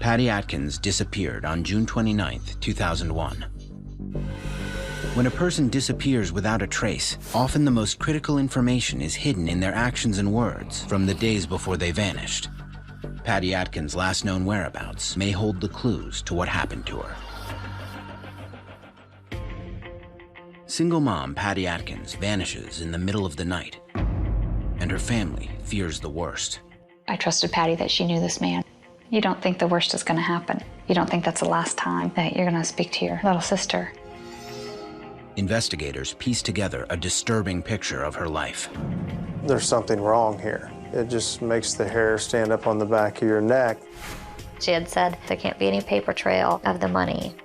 Patty Atkins disappeared on June 29, 2001. When a person disappears without a trace, often the most critical information is hidden in their actions and words from the days before they vanished. Patty Atkins' last known whereabouts may hold the clues to what happened to her. Single mom Patty Atkins vanishes in the middle of the night, and her family fears the worst. I trusted Patty that she knew this man. You don't think the worst is going to happen. You don't think that's the last time that you're going to speak to your little sister. Investigators piece together a disturbing picture of her life. There's something wrong here. It just makes the hair stand up on the back of your neck. She had said there can't be any paper trail of the money.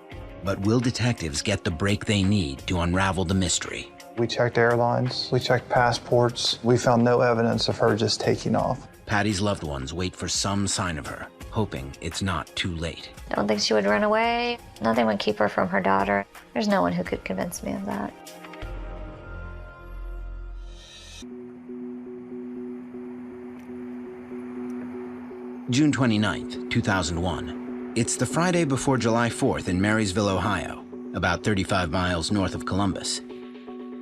But will detectives get the break they need to unravel the mystery? We checked airlines, we checked passports. We found no evidence of her just taking off. Patty's loved ones wait for some sign of her, hoping it's not too late. I don't think she would run away. Nothing would keep her from her daughter. There's no one who could convince me of that. June 29, 2001. It's the Friday before July 4th in Marysville, Ohio, about 35 miles north of Columbus.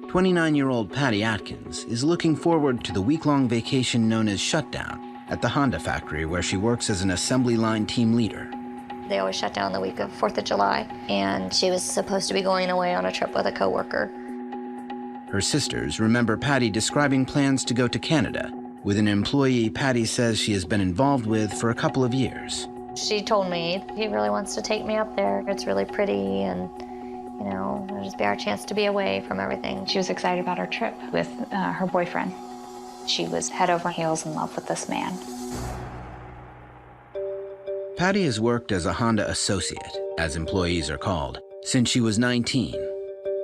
29-year-old Patty Atkins is looking forward to the week-long vacation known as Shutdown at the Honda factory where she works as an assembly line team leader. They always shut down the week of 4th of July, and she was supposed to be going away on a trip with a coworker. Her sisters remember Patty describing plans to go to Canada with an employee Patty says she has been involved with for a couple of years. She told me, he really wants to take me up there. It's really pretty, and it'll just be our chance to be away from everything. She was excited about her trip with her boyfriend. She was head over heels in love with this man. Patty has worked as a Honda associate, as employees are called, since she was 19.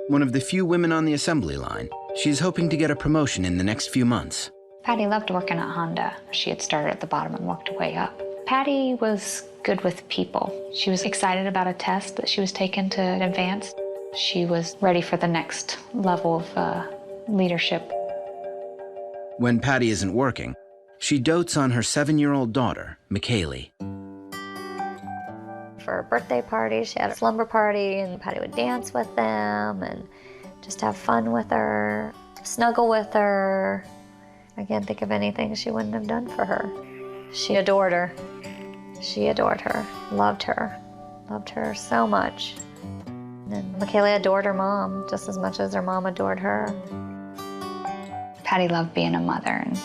One of the few women on the assembly line, she's hoping to get a promotion in the next few months. Patty loved working at Honda. She had started at the bottom and worked her way up. Patty was good with people. She was excited about a test that she was taking to advance. She was ready for the next level of leadership. When Patty isn't working, she dotes on her 7-year-old daughter, McKaylee. For her birthday party, she had a slumber party, and Patty would dance with them and just have fun with her, snuggle with her. I can't think of anything she wouldn't have done for her. She adored her. She adored her, loved her so much. And McKaylee adored her mom just as much as her mom adored her. Patty loved being a mother, and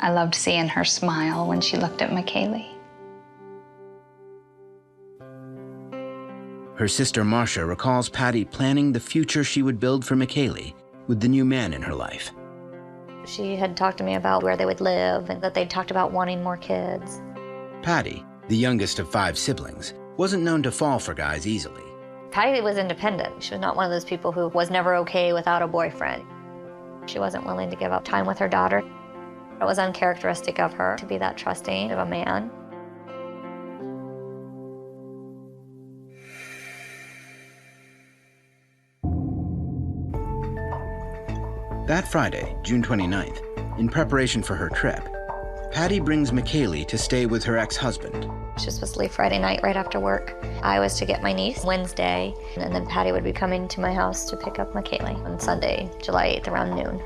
I loved seeing her smile when she looked at McKaylee. Her sister Marcia recalls Patty planning the future she would build for McKaylee with the new man in her life. She had talked to me about where they would live and that they'd talked about wanting more kids. Patty, the youngest of 5 siblings, wasn't known to fall for guys easily. Patty was independent. She was not one of those people who was never okay without a boyfriend. She wasn't willing to give up time with her daughter. It was uncharacteristic of her to be that trusting of a man. That Friday, June 29th, in preparation for her trip, Patty brings McKaylee to stay with her ex-husband. She was supposed to leave Friday night right after work. I was to get my niece Wednesday, and then Patty would be coming to my house to pick up McKaylee on Sunday, July 8th, around noon.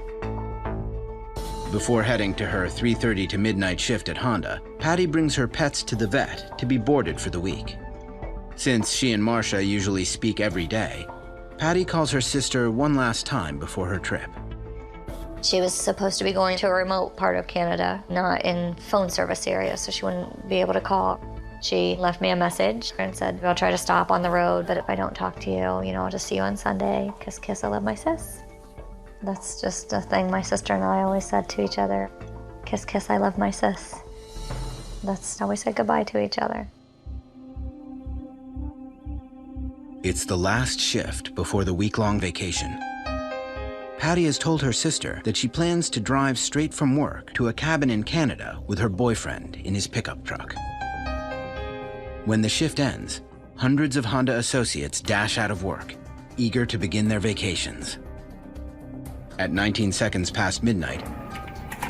Before heading to her 3:30 to midnight shift at Honda, Patty brings her pets to the vet to be boarded for the week. Since she and Marcia usually speak every day, Patty calls her sister one last time before her trip. She was supposed to be going to a remote part of Canada, not in phone service area, so she wouldn't be able to call. She left me a message and said, I'll try to stop on the road, but if I don't talk to you, I'll just see you on Sunday. Kiss, kiss, I love my sis. That's just a thing my sister and I always said to each other. Kiss, kiss, I love my sis. That's how we said goodbye to each other. It's the last shift before the week-long vacation. Patty has told her sister that she plans to drive straight from work to a cabin in Canada with her boyfriend in his pickup truck. When the shift ends, hundreds of Honda associates dash out of work, eager to begin their vacations. At 19 seconds past midnight,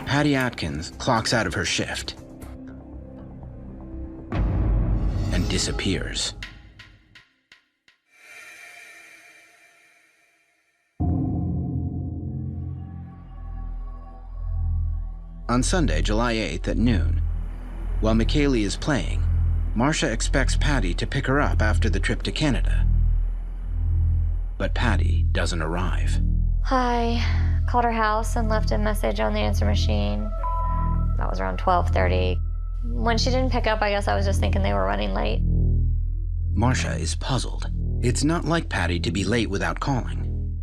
Patty Atkins clocks out of her shift and disappears. On Sunday, July 8th at noon, while McKaylee is playing, Marcia expects Patty to pick her up after the trip to Canada. But Patty doesn't arrive. Hi. Called her house and left a message on the answer machine. That was around 12:30. When she didn't pick up, I guess I was just thinking they were running late. Marcia is puzzled. It's not like Patty to be late without calling.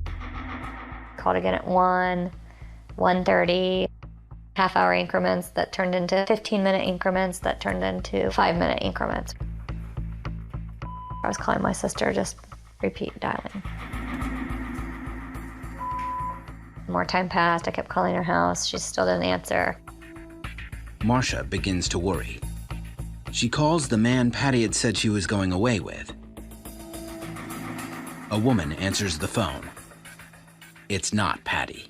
Called again at 1, 1:30. Half-hour increments that turned into 15-minute increments that turned into 5-minute increments. I was calling my sister, just repeat dialing. More time passed. I kept calling her house. She still didn't answer. Marcia begins to worry. She calls the man Patty had said she was going away with. A woman answers the phone. It's not Patty.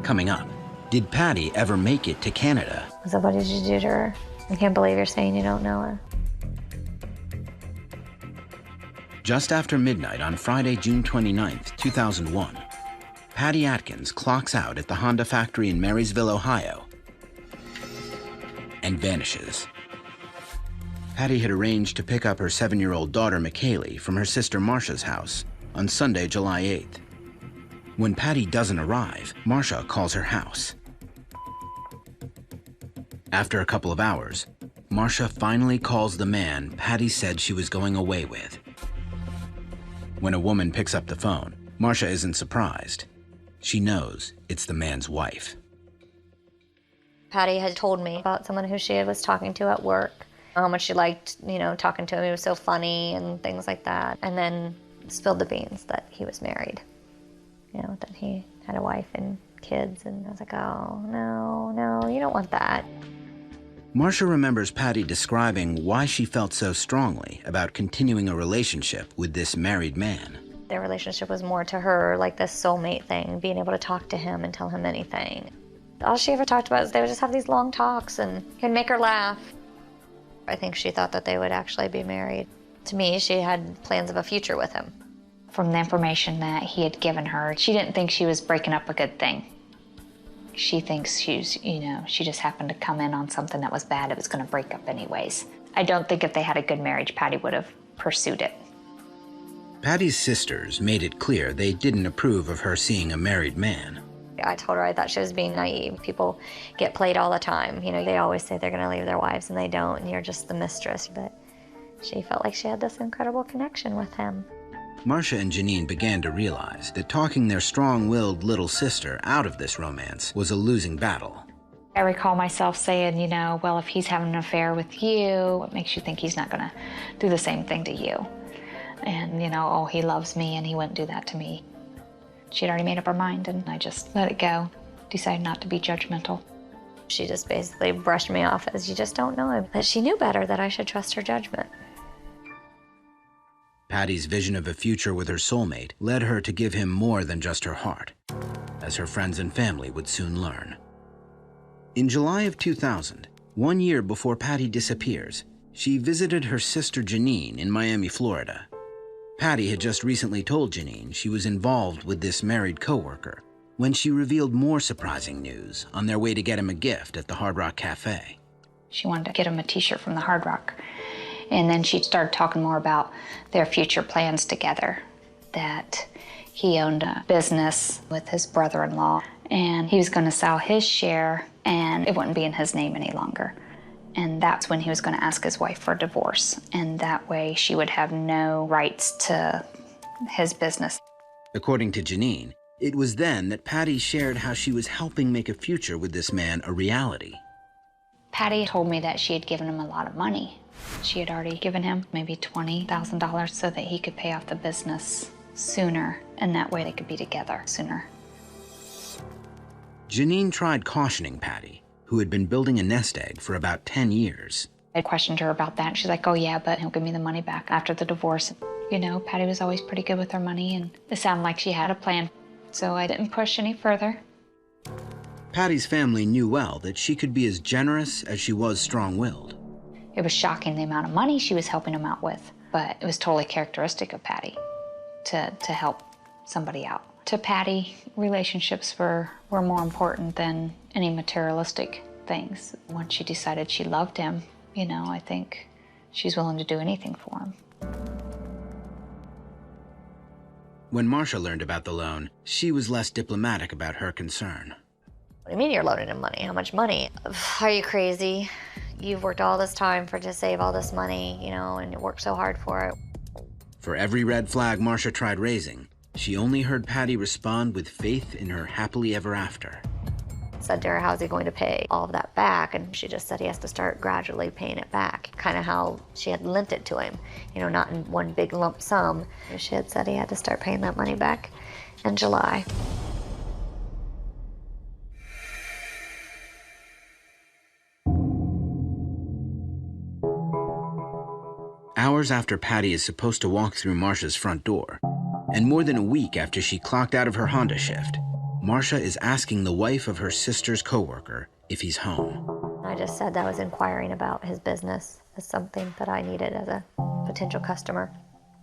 Coming up, did Patty ever make it to Canada? So what did you do to her? I can't believe you're saying you don't know her. Just after midnight on Friday, June 29th, 2001, Patty Atkins clocks out at the Honda factory in Marysville, Ohio, and vanishes. Patty had arranged to pick up her 7-year-old daughter, McKaylee, from her sister Marcia's house on Sunday, July 8th. When Patty doesn't arrive, Marcia calls her house. After a couple of hours, Marcia finally calls the man Patty said she was going away with. When a woman picks up the phone, Marcia isn't surprised. She knows it's the man's wife. Patty had told me about someone who she was talking to at work, how much she liked, talking to him. He was so funny and things like that. And then spilled the beans that he was married. That he had a wife and kids, and I was like, oh, no, you don't want that. Marcia remembers Patty describing why she felt so strongly about continuing a relationship with this married man. Their relationship was more to her like this soulmate thing, being able to talk to him and tell him anything. All she ever talked about is they would just have these long talks, and he'd make her laugh. I think she thought that they would actually be married. To me, she had plans of a future with him. From the information that he had given her, she didn't think she was breaking up a good thing. She thinks she just happened to come in on something that was bad. It was going to break up anyways. I don't think if they had a good marriage, Patty would have pursued it. Patty's sisters made it clear they didn't approve of her seeing a married man. I told her I thought she was being naive. People get played all the time. They always say they're going to leave their wives, and they don't, and you're just the mistress. But she felt like she had this incredible connection with him. Marcia and Janine began to realize that talking their strong-willed little sister out of this romance was a losing battle. I recall myself saying, well, if he's having an affair with you, what makes you think he's not going to do the same thing to you? And, oh, he loves me and he wouldn't do that to me. She'd already made up her mind, and I just let it go, decided not to be judgmental. She just basically brushed me off as, you just don't know him. But she knew better that I should trust her judgment. Patty's vision of a future with her soulmate led her to give him more than just her heart, as her friends and family would soon learn. In July of 2000, 1 year before Patty disappears, she visited her sister Janine in Miami, Florida. Patty had just recently told Janine she was involved with this married coworker when she revealed more surprising news on their way to get him a gift at the Hard Rock Cafe. She wanted to get him a t-shirt from the Hard Rock. And then she started talking more about their future plans together, that he owned a business with his brother-in-law, and he was going to sell his share, and it wouldn't be in his name any longer. And that's when he was going to ask his wife for a divorce, and that way she would have no rights to his business. According to Janine, it was then that Patty shared how she was helping make a future with this man a reality. Patty told me that she had given him a lot of money. She had already given him maybe $20,000 so that he could pay off the business sooner, and that way they could be together sooner. Janine tried cautioning Patty, who had been building a nest egg for about 10 years. I questioned her about that, and she's like, oh yeah, but he'll give me the money back after the divorce. Patty was always pretty good with her money, and it sounded like she had a plan, so I didn't push any further. Patty's family knew well that she could be as generous as she was strong-willed. It was shocking the amount of money she was helping him out with, but it was totally characteristic of Patty to help somebody out. To Patty, relationships were more important than any materialistic things. Once she decided she loved him, you know, I think she's willing to do anything for him. When Marcia learned about the loan, she was less diplomatic about her concern. What do you mean you're loaning him money? How much money? Are you crazy? You've worked all this time to save all this money, you know, and you worked so hard for it. For every red flag Marcia tried raising, she only heard Patty respond with faith in her happily ever after. Said to her, how's he going to pay all of that back? And she just said he has to start gradually paying it back. Kind of how she had lent it to him, you know, not in one big lump sum. She had said he had to start paying that money back in July. Hours after Patty is supposed to walk through Marcia's front door, and more than a week after she clocked out of her Honda shift, Marcia is asking the wife of her sister's coworker if he's home. I just said that I was inquiring about his business as something that I needed as a potential customer.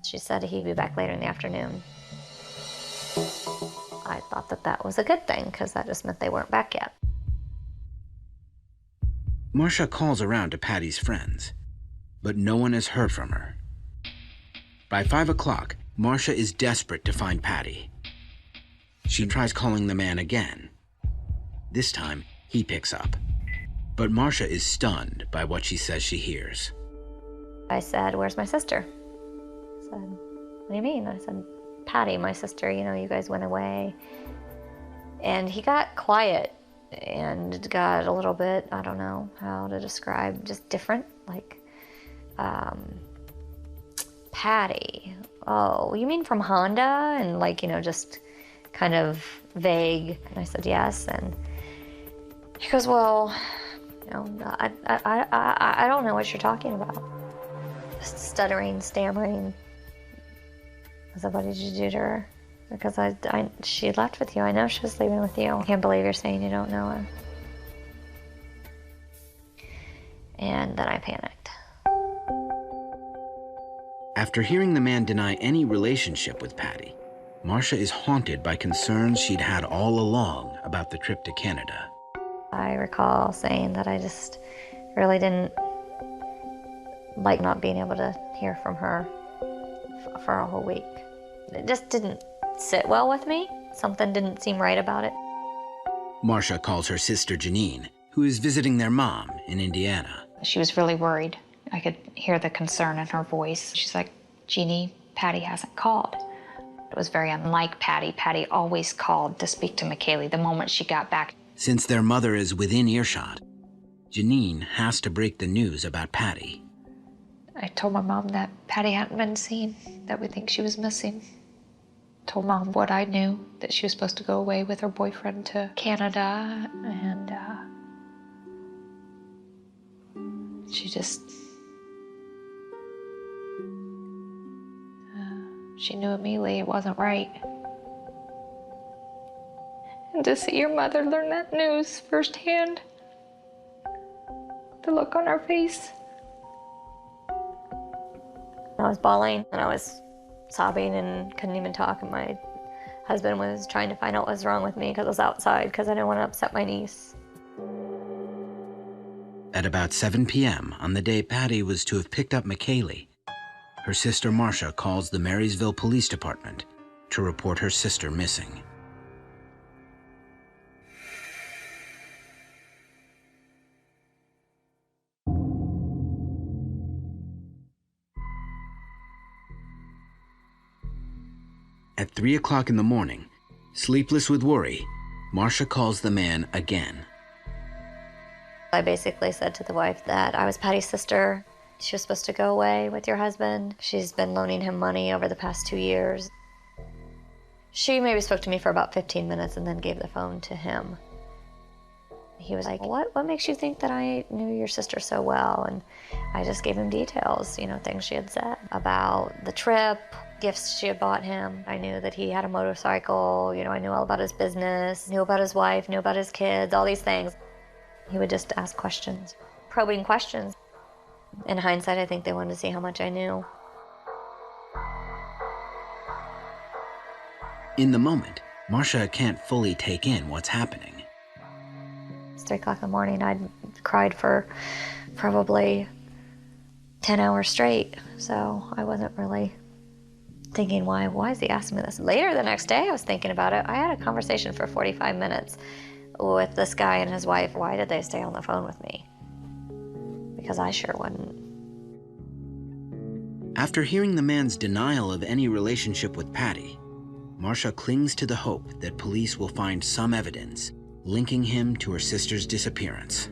She said he'd be back later in the afternoon. I thought that that was a good thing, because that just meant they weren't back yet. Marcia calls around to Patty's friends, but no one has heard from her. By 5 o'clock, Marcia is desperate to find Patty. She tries calling the man again. This time, he picks up. But Marcia is stunned by what she says she hears. I said, where's my sister? I said, what do you mean? I said, Patty, my sister, you know, you guys went away. And he got quiet and got a little bit, I don't know how to describe, just different, like, Patty, oh, you mean from Honda? And like, you know, just kind of vague. And I said, yes. And he goes, well, you know, I don't know what you're talking about. Stuttering, stammering. I said, what did you do to her? Because she left with you. I know she was leaving with you. I can't believe you're saying you don't know her. And then I panicked. After hearing the man deny any relationship with Patty, Marcia is haunted by concerns she'd had all along about the trip to Canada. I recall saying that I just really didn't like not being able to hear from her for a whole week. It just didn't sit well with me. Something didn't seem right about it. Marcia calls her sister Janine, who is visiting their mom in Indiana. She was really worried. I could hear the concern in her voice. She's like, Jeannie, Patty hasn't called. It was very unlike Patty. Patty always called to speak to McKaylee the moment she got back. Since their mother is within earshot, Janine has to break the news about Patty. I told my mom that Patty hadn't been seen, that we think she was missing. Told Mom what I knew, that she was supposed to go away with her boyfriend to Canada, and she just... she knew immediately it wasn't right. And to see your mother learn that news firsthand, the look on her face. I was bawling and I was sobbing and couldn't even talk, and my husband was trying to find out what was wrong with me because I was outside because I didn't want to upset my niece. At about 7 p.m. on the day Patty was to have picked up McKaylee, her sister Marcia calls the Marysville Police Department to report her sister missing. At 3 o'clock in the morning, sleepless with worry, Marcia calls the man again. I basically said to the wife that I was Patty's sister. She was supposed to go away with your husband. She's been loaning him money over the past 2 years. She maybe spoke to me for about 15 minutes and then gave the phone to him. He was like, what makes you think that I knew your sister so well? And I just gave him details, you know, things she had said about the trip, gifts she had bought him. I knew that he had a motorcycle, you know, I knew all about his business, knew about his wife, knew about his kids, all these things. He would just ask questions, probing questions. In hindsight, I think they wanted to see how much I knew. In the moment, Marcia can't fully take in what's happening. It's 3 o'clock in the morning. I'd cried for probably 10 hours straight, so I wasn't really thinking, why is he asking me this? Later the next day, I was thinking about it. I had a conversation for 45 minutes with this guy and his wife. Why did they stay on the phone with me? Because I sure wouldn't. After hearing the man's denial of any relationship with Patty, Marcia clings to the hope that police will find some evidence linking him to her sister's disappearance.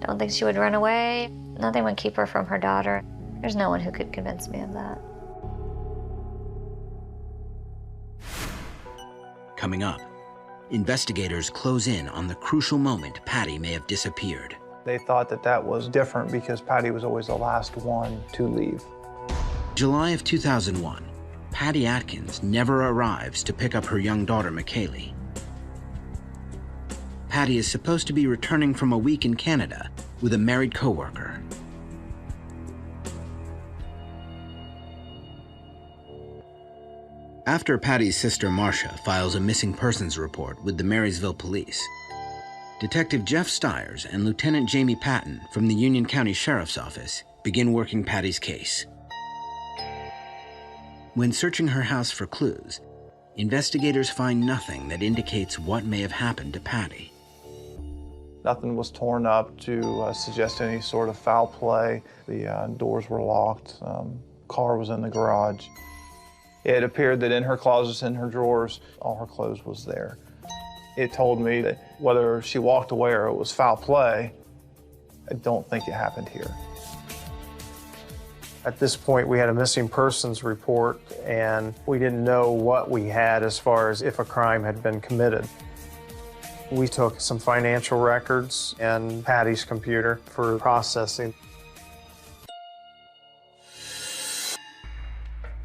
I don't think she would run away. Nothing would keep her from her daughter. There's no one who could convince me of that. Coming up, investigators close in on the crucial moment Patty may have disappeared. They thought that that was different because Patty was always the last one to leave. July of 2001, Patty Atkins never arrives to pick up her young daughter, McKaylee. Patty is supposed to be returning from a week in Canada with a married coworker. After Patty's sister Marcia files a missing persons report with the Marysville Police, Detective Jeff Stiers and Lieutenant Jamie Patton from the Union County Sheriff's Office begin working Patty's case. When searching her house for clues, investigators find nothing that indicates what may have happened to Patty. Nothing was torn up to suggest any sort of foul play. The doors were locked. Car was in the garage. It appeared that in her closets, in her drawers, all her clothes was there. It told me that whether she walked away or it was foul play, I don't think it happened here. At this point, we had a missing persons report, and we didn't know what we had as far as if a crime had been committed. We took some financial records and Patty's computer for processing.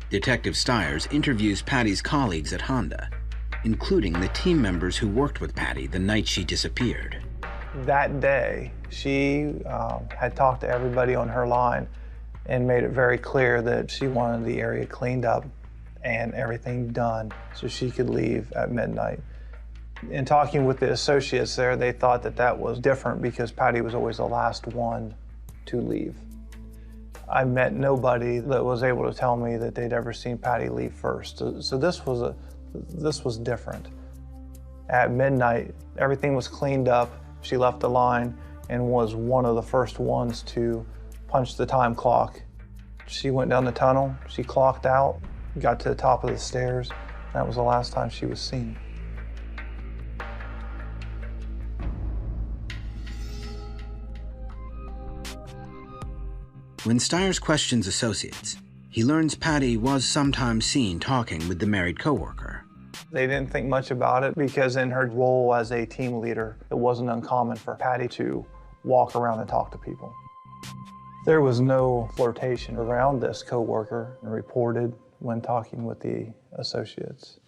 Detective Stiers interviews Patty's colleagues at Honda, including the team members who worked with Patty the night she disappeared. That day, she had talked to everybody on her line and made it very clear that she wanted the area cleaned up and everything done so she could leave at midnight. In talking with the associates there, they thought that that was different because Patty was always the last one to leave. I met nobody that was able to tell me that they'd ever seen Patty leave first. So this was different. At midnight, everything was cleaned up. She left the line and was one of the first ones to punch the time clock. She went down the tunnel, she clocked out, got to the top of the stairs. That was the last time she was seen. When Stiers questions associates, he learns Patty was sometimes seen talking with the married coworker. They didn't think much about it because in her role as a team leader, it wasn't uncommon for Patty to walk around and talk to people. There was no flirtation around this coworker and reported when talking with the associates.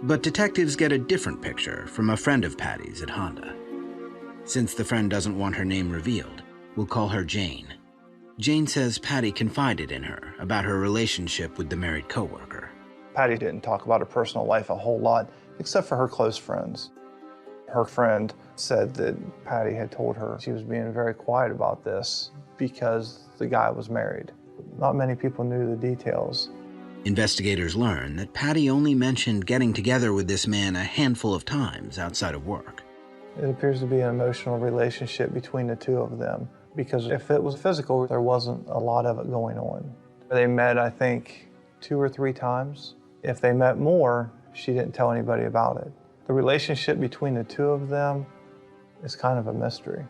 But detectives get a different picture from a friend of Patty's at Honda. Since the friend doesn't want her name revealed, we'll call her Jane. Jane says Patty confided in her about her relationship with the married coworker. Patty didn't talk about her personal life a whole lot, except for her close friends. Her friend said that Patty had told her she was being very quiet about this because the guy was married. Not many people knew the details. Investigators learn that Patty only mentioned getting together with this man a handful of times outside of work. It appears to be an emotional relationship between the two of them, because if it was physical, there wasn't a lot of it going on. They met, I think, 2 or 3 times. If they met more, she didn't tell anybody about it. The relationship between the two of them is kind of a mystery.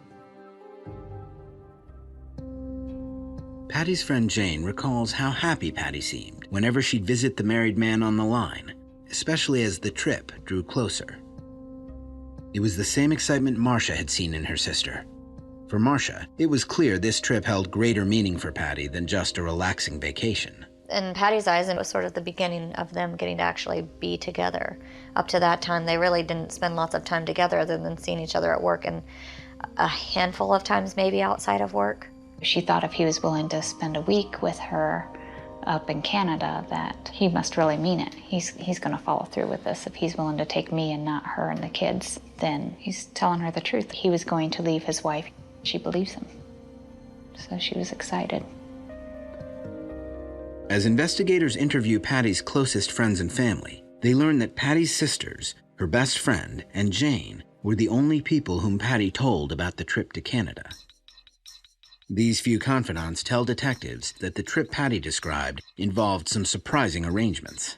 Patty's friend Jane recalls how happy Patty seemed whenever she'd visit the married man on the line, especially as the trip drew closer. It was the same excitement Marcia had seen in her sister. For Marcia, it was clear this trip held greater meaning for Patty than just a relaxing vacation. In Patty's eyes, it was sort of the beginning of them getting to actually be together. Up to that time, they really didn't spend lots of time together other than seeing each other at work and a handful of times maybe outside of work. She thought if he was willing to spend a week with her up in Canada, that he must really mean it. He's going to follow through with this. If he's willing to take me and not her and the kids, then he's telling her the truth. He was going to leave his wife. She believes him. So she was excited. As investigators interview Patty's closest friends and family, they learn that Patty's sisters, her best friend, and Jane were the only people whom Patty told about the trip to Canada. These few confidants tell detectives that the trip Patty described involved some surprising arrangements.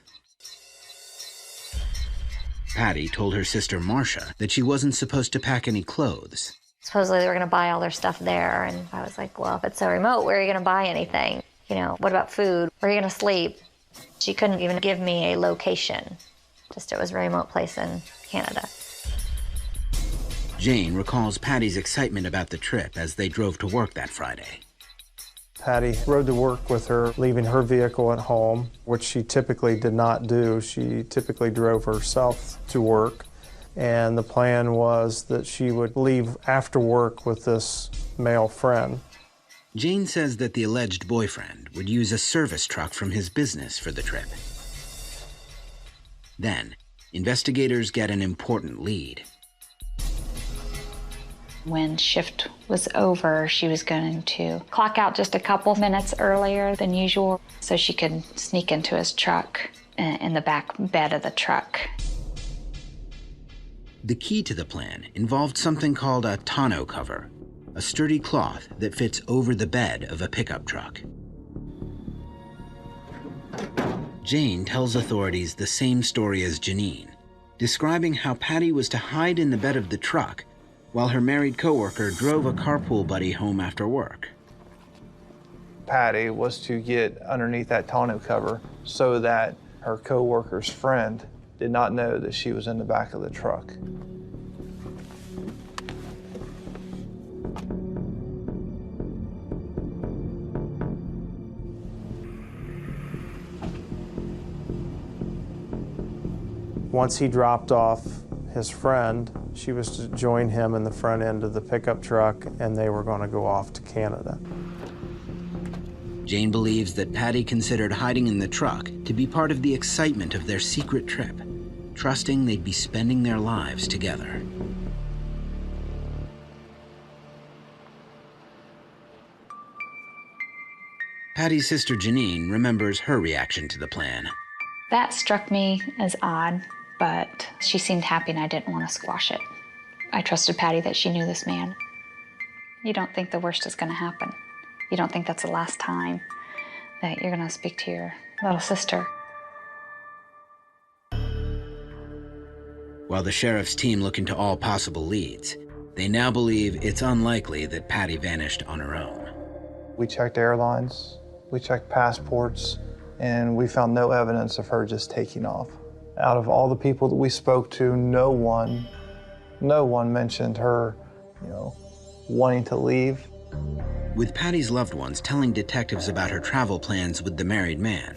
Patty told her sister Marcia that she wasn't supposed to pack any clothes. Supposedly they were going to buy all their stuff there, and I was like, well, if it's so remote, where are you going to buy anything? You know, what about food? Where are you going to sleep? She couldn't even give me a location. Just it was a remote place in Canada. Jane recalls Patty's excitement about the trip as they drove to work that Friday. Patty rode to work with her, leaving her vehicle at home, which she typically did not do. She typically drove herself to work, and the plan was that she would leave after work with this male friend. Jane says that the alleged boyfriend would use a service truck from his business for the trip. Then, investigators get an important lead. When shift was over, she was going to clock out just a couple minutes earlier than usual so she could sneak into his truck in the back bed of the truck. The key to the plan involved something called a tonneau cover, a sturdy cloth that fits over the bed of a pickup truck. Jane tells authorities the same story as Janine, describing how Patty was to hide in the bed of the truck while her married coworker drove a carpool buddy home after work. Patty was to get underneath that tonneau cover so that her coworker's friend did not know that she was in the back of the truck. Once he dropped off his friend, she was to join him in the front end of the pickup truck, and they were going to go off to Canada. Jane believes that Patty considered hiding in the truck to be part of the excitement of their secret trip, trusting they'd be spending their lives together. Patty's sister Janine remembers her reaction to the plan. That struck me as odd, but she seemed happy and I didn't want to squash it. I trusted Patty that she knew this man. You don't think the worst is going to happen. You don't think that's the last time that you're going to speak to your little sister. While the sheriff's team look into all possible leads, they now believe it's unlikely that Patty vanished on her own. We checked airlines, we checked passports, and we found no evidence of her just taking off. Out of all the people that we spoke to, no one mentioned her, wanting to leave. With Patty's loved ones telling detectives about her travel plans with the married man,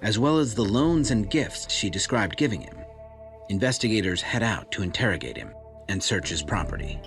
as well as the loans and gifts she described giving him, investigators head out to interrogate him and search his property.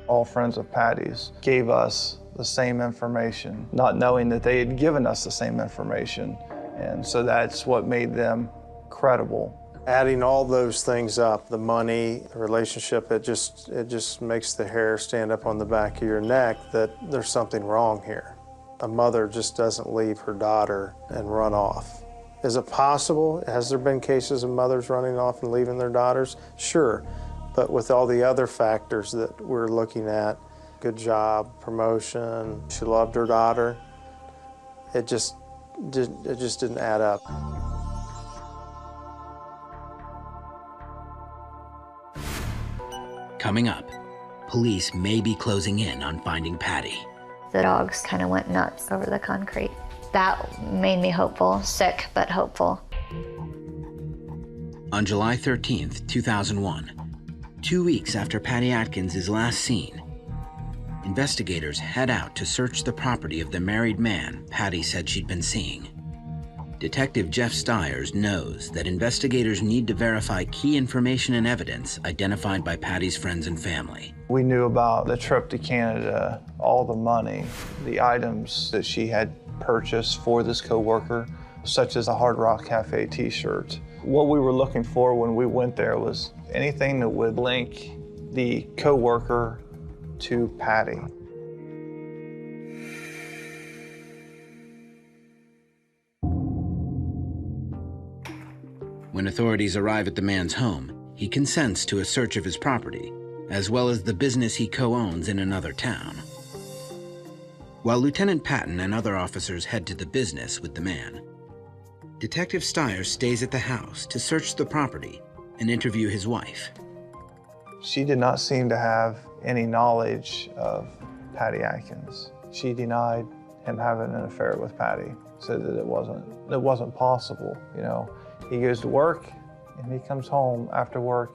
All friends of Patty's gave us the same information, not knowing that they had given us the same information. And so that's what made them credible. Adding all those things up, the money, the relationship, it just makes the hair stand up on the back of your neck that there's something wrong here. A mother just doesn't leave her daughter and run off. Is it possible? Has there been cases of mothers running off and leaving their daughters? Sure, but with all the other factors that we're looking at, good job, promotion, she loved her daughter, it just didn't add up. Coming up, police may be closing in on finding Patty. The dogs kind of went nuts over the concrete. That made me hopeful, sick but hopeful. On July 13th, 2001, 2 weeks after Patty Atkins is last seen, investigators head out to search the property of the married man Patty said she'd been seeing. Detective Jeff Stiers knows that investigators need to verify key information and evidence identified by Patty's friends and family. We knew about the trip to Canada, all the money, the items that she had purchased for this coworker, such as a Hard Rock Cafe t-shirt. What we were looking for when we went there was anything that would link the coworker to Patty. When authorities arrive at the man's home, he consents to a search of his property, as well as the business he co-owns in another town. While Lieutenant Patton and other officers head to the business with the man, Detective Stiers stays at the house to search the property and interview his wife. She did not seem to have any knowledge of Patty Atkins. She denied him having an affair with Patty, said that it wasn't possible, you know. He goes to work and he comes home after work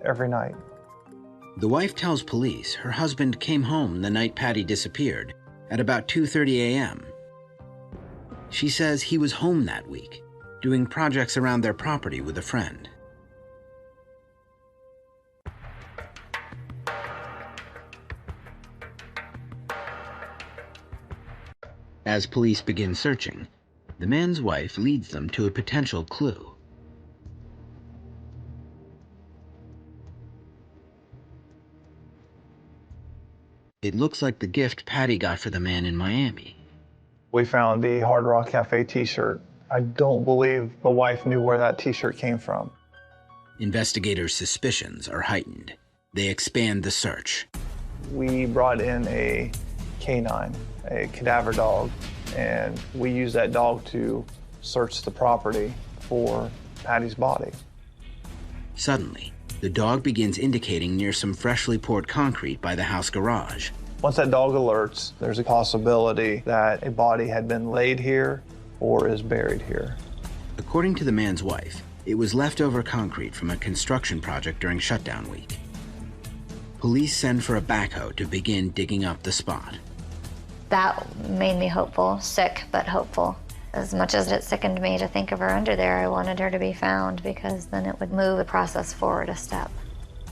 every night. The wife tells police her husband came home the night Patty disappeared at about 2:30 a.m. She says he was home that week, doing projects around their property with a friend. As police begin searching, the man's wife leads them to a potential clue. It looks like the gift Patty got for the man in Miami. We found the Hard Rock Cafe t-shirt. I don't believe the wife knew where that t-shirt came from. Investigators' suspicions are heightened. They expand the search. We brought in a canine, a cadaver dog, and we used that dog to search the property for Patty's body. Suddenly, the dog begins indicating near some freshly poured concrete by the house garage. Once that dog alerts, there's a possibility that a body had been laid here or is buried here. According to the man's wife, it was leftover concrete from a construction project during shutdown week. Police send for a backhoe to begin digging up the spot. That made me hopeful, sick but hopeful. As much as it sickened me to think of her under there, I wanted her to be found because then it would move the process forward a step.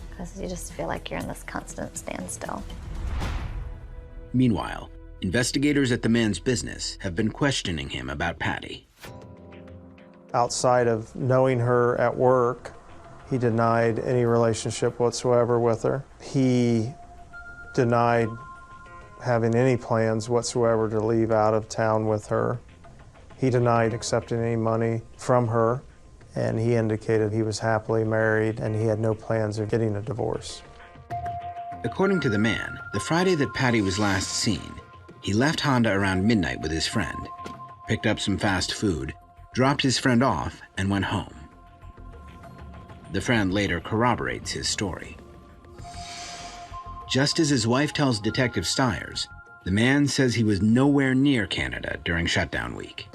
Because you just feel like you're in this constant standstill. Meanwhile, investigators at the man's business have been questioning him about Patty. Outside of knowing her at work, he denied any relationship whatsoever with her. He denied having any plans whatsoever to leave out of town with her. He denied accepting any money from her, and he indicated he was happily married and he had no plans of getting a divorce. According to the man, the Friday that Patty was last seen, he left Honda around midnight with his friend, picked up some fast food, dropped his friend off, and went home. The friend later corroborates his story. Just as his wife tells Detective Stiers, the man says he was nowhere near Canada during shutdown week.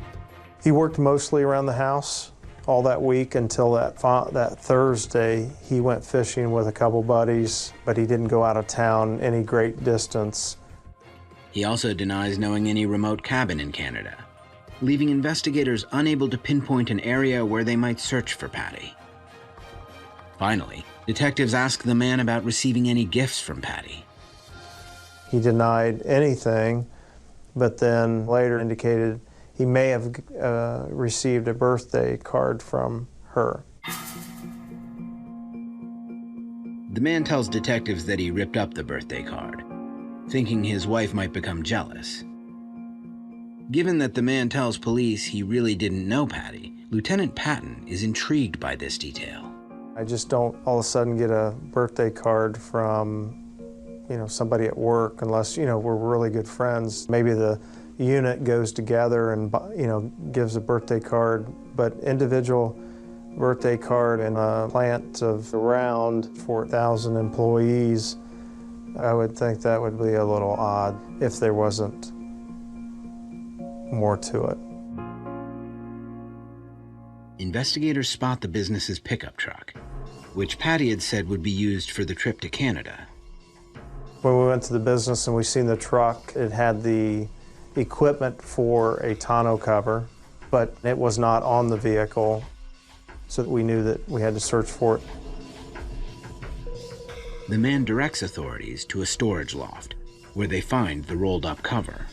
He worked mostly around the house all that week until that Thursday. He went fishing with a couple buddies, but he didn't go out of town any great distance. He also denies knowing any remote cabin in Canada, leaving investigators unable to pinpoint an area where they might search for Patty. Finally, detectives ask the man about receiving any gifts from Patty. He denied anything, but then later indicated he may have received a birthday card from her. The man tells detectives that he ripped up the birthday card, thinking his wife might become jealous. Given that the man tells police he really didn't know Patty, Lieutenant Patton is intrigued by this detail. I just don't all of a sudden get a birthday card from, somebody at work unless, we're really good friends. Maybe the unit goes together and, gives a birthday card, but individual birthday card in a plant of around 4,000 employees, I would think that would be a little odd if there wasn't more to it. Investigators spot the business's pickup truck, which Patty had said would be used for the trip to Canada. When we went to the business and we seen the truck, it had the equipment for a tonneau cover, but it was not on the vehicle, so we knew that we had to search for it. The man directs authorities to a storage loft, where they find the rolled-up cover.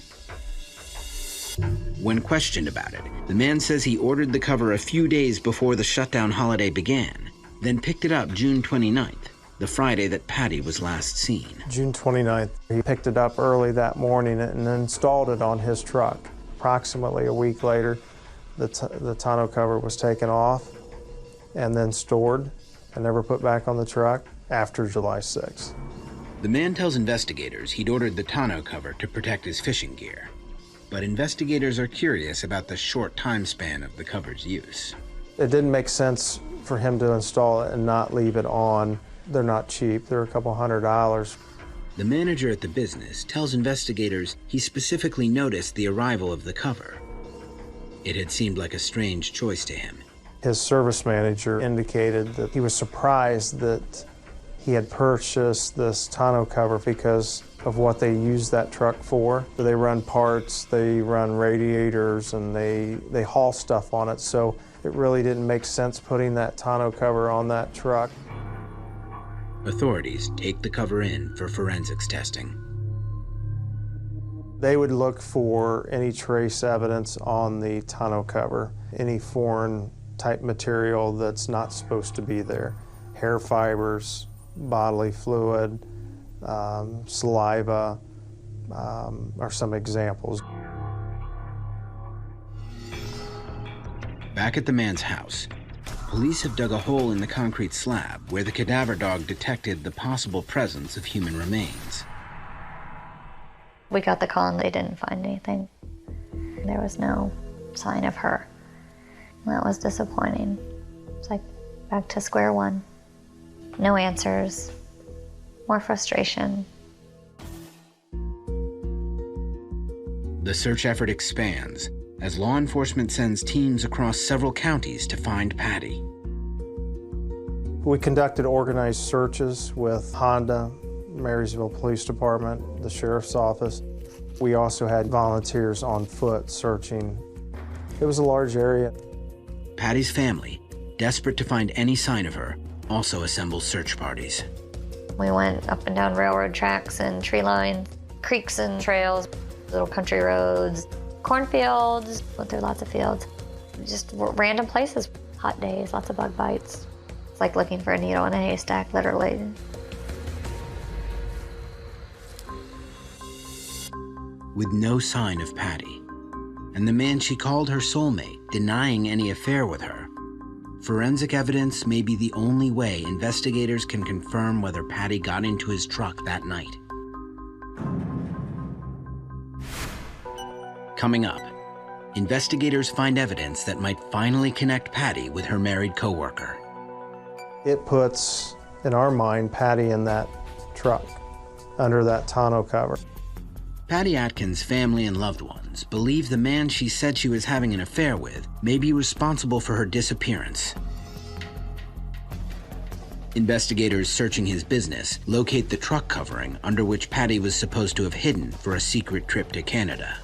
When questioned about it, the man says he ordered the cover a few days before the shutdown holiday began, then picked it up June 29th, the Friday that Patty was last seen. June 29th, he picked it up early that morning and installed it on his truck. Approximately a week later, the tonneau cover was taken off and then stored and never put back on the truck after July 6th. The man tells investigators he'd ordered the tonneau cover to protect his fishing gear. But investigators are curious about the short time span of the cover's use. It didn't make sense for him to install it and not leave it on. They're not cheap, they're a couple $100. The manager at the business tells investigators he specifically noticed the arrival of the cover. It had seemed like a strange choice to him. His service manager indicated that he was surprised that he had purchased this tonneau cover because of what they use that truck for. They run parts, they run radiators, and they haul stuff on it, so it really didn't make sense putting that tonneau cover on that truck. Authorities take the cover in for forensics testing. They would look for any trace evidence on the tonneau cover, any foreign type material that's not supposed to be there. Hair fibers, bodily fluid, saliva are some examples. Back at the man's house, police have dug a hole in the concrete slab where the cadaver dog detected the possible presence of human remains. We got the call and they didn't find anything. There was no sign of her. That was disappointing. It's like back to square one. No answers, more frustration. The search effort expands as law enforcement sends teams across several counties to find Patty. We conducted organized searches with Honda, Marysville Police Department, the Sheriff's Office. We also had volunteers on foot searching. It was a large area. Patty's family, desperate to find any sign of her, also assembled search parties. We went up and down railroad tracks and tree lines, creeks and trails, little country roads, cornfields, went through lots of fields. Just random places, hot days, lots of bug bites. It's like looking for a needle in a haystack, literally. With no sign of Patty, and the man she called her soulmate denying any affair with her, forensic evidence may be the only way investigators can confirm whether Patty got into his truck that night. Coming up, investigators find evidence that might finally connect Patty with her married coworker. It puts, in our mind, Patty in that truck, under that tonneau cover. Patty Atkins' family and loved ones believe the man she said she was having an affair with may be responsible for her disappearance. Investigators searching his business locate the truck covering under which Patty was supposed to have hidden for a secret trip to Canada.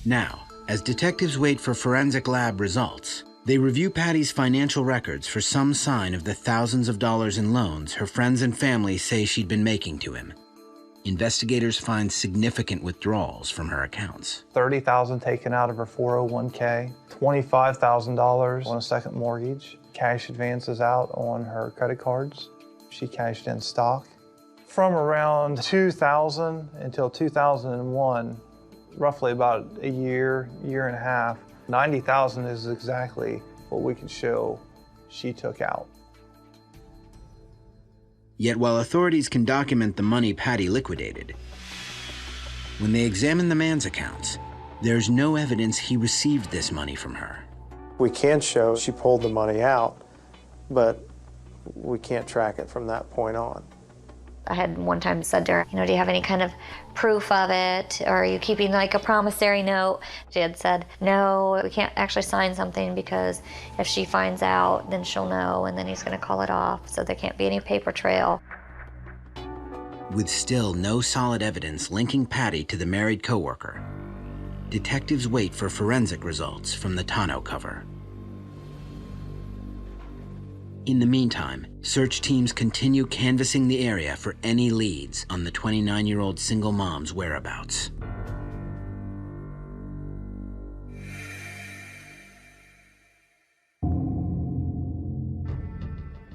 Now, as detectives wait for forensic lab results, they review Patty's financial records for some sign of the thousands of dollars in loans her friends and family say she'd been making to him. Investigators find significant withdrawals from her accounts. $30,000 taken out of her 401k, $25,000 on a second mortgage, cash advances out on her credit cards. She cashed in stock. From around 2000 until 2001, roughly about a year, year and a half, $90,000 is exactly what we could show she took out. Yet while authorities can document the money Patty liquidated, when they examine the man's accounts, there's no evidence he received this money from her. We can show she pulled the money out, but we can't track it from that point on. I had one time said to her, do you have any kind of proof of it? Or are you keeping like a promissory note? She had said, no, we can't actually sign something because if she finds out, then she'll know, and then he's gonna call it off, so there can't be any paper trail. With still no solid evidence linking Patty to the married coworker, detectives wait for forensic results from the tonneau cover. In the meantime, search teams continue canvassing the area for any leads on the 29-year-old single mom's whereabouts.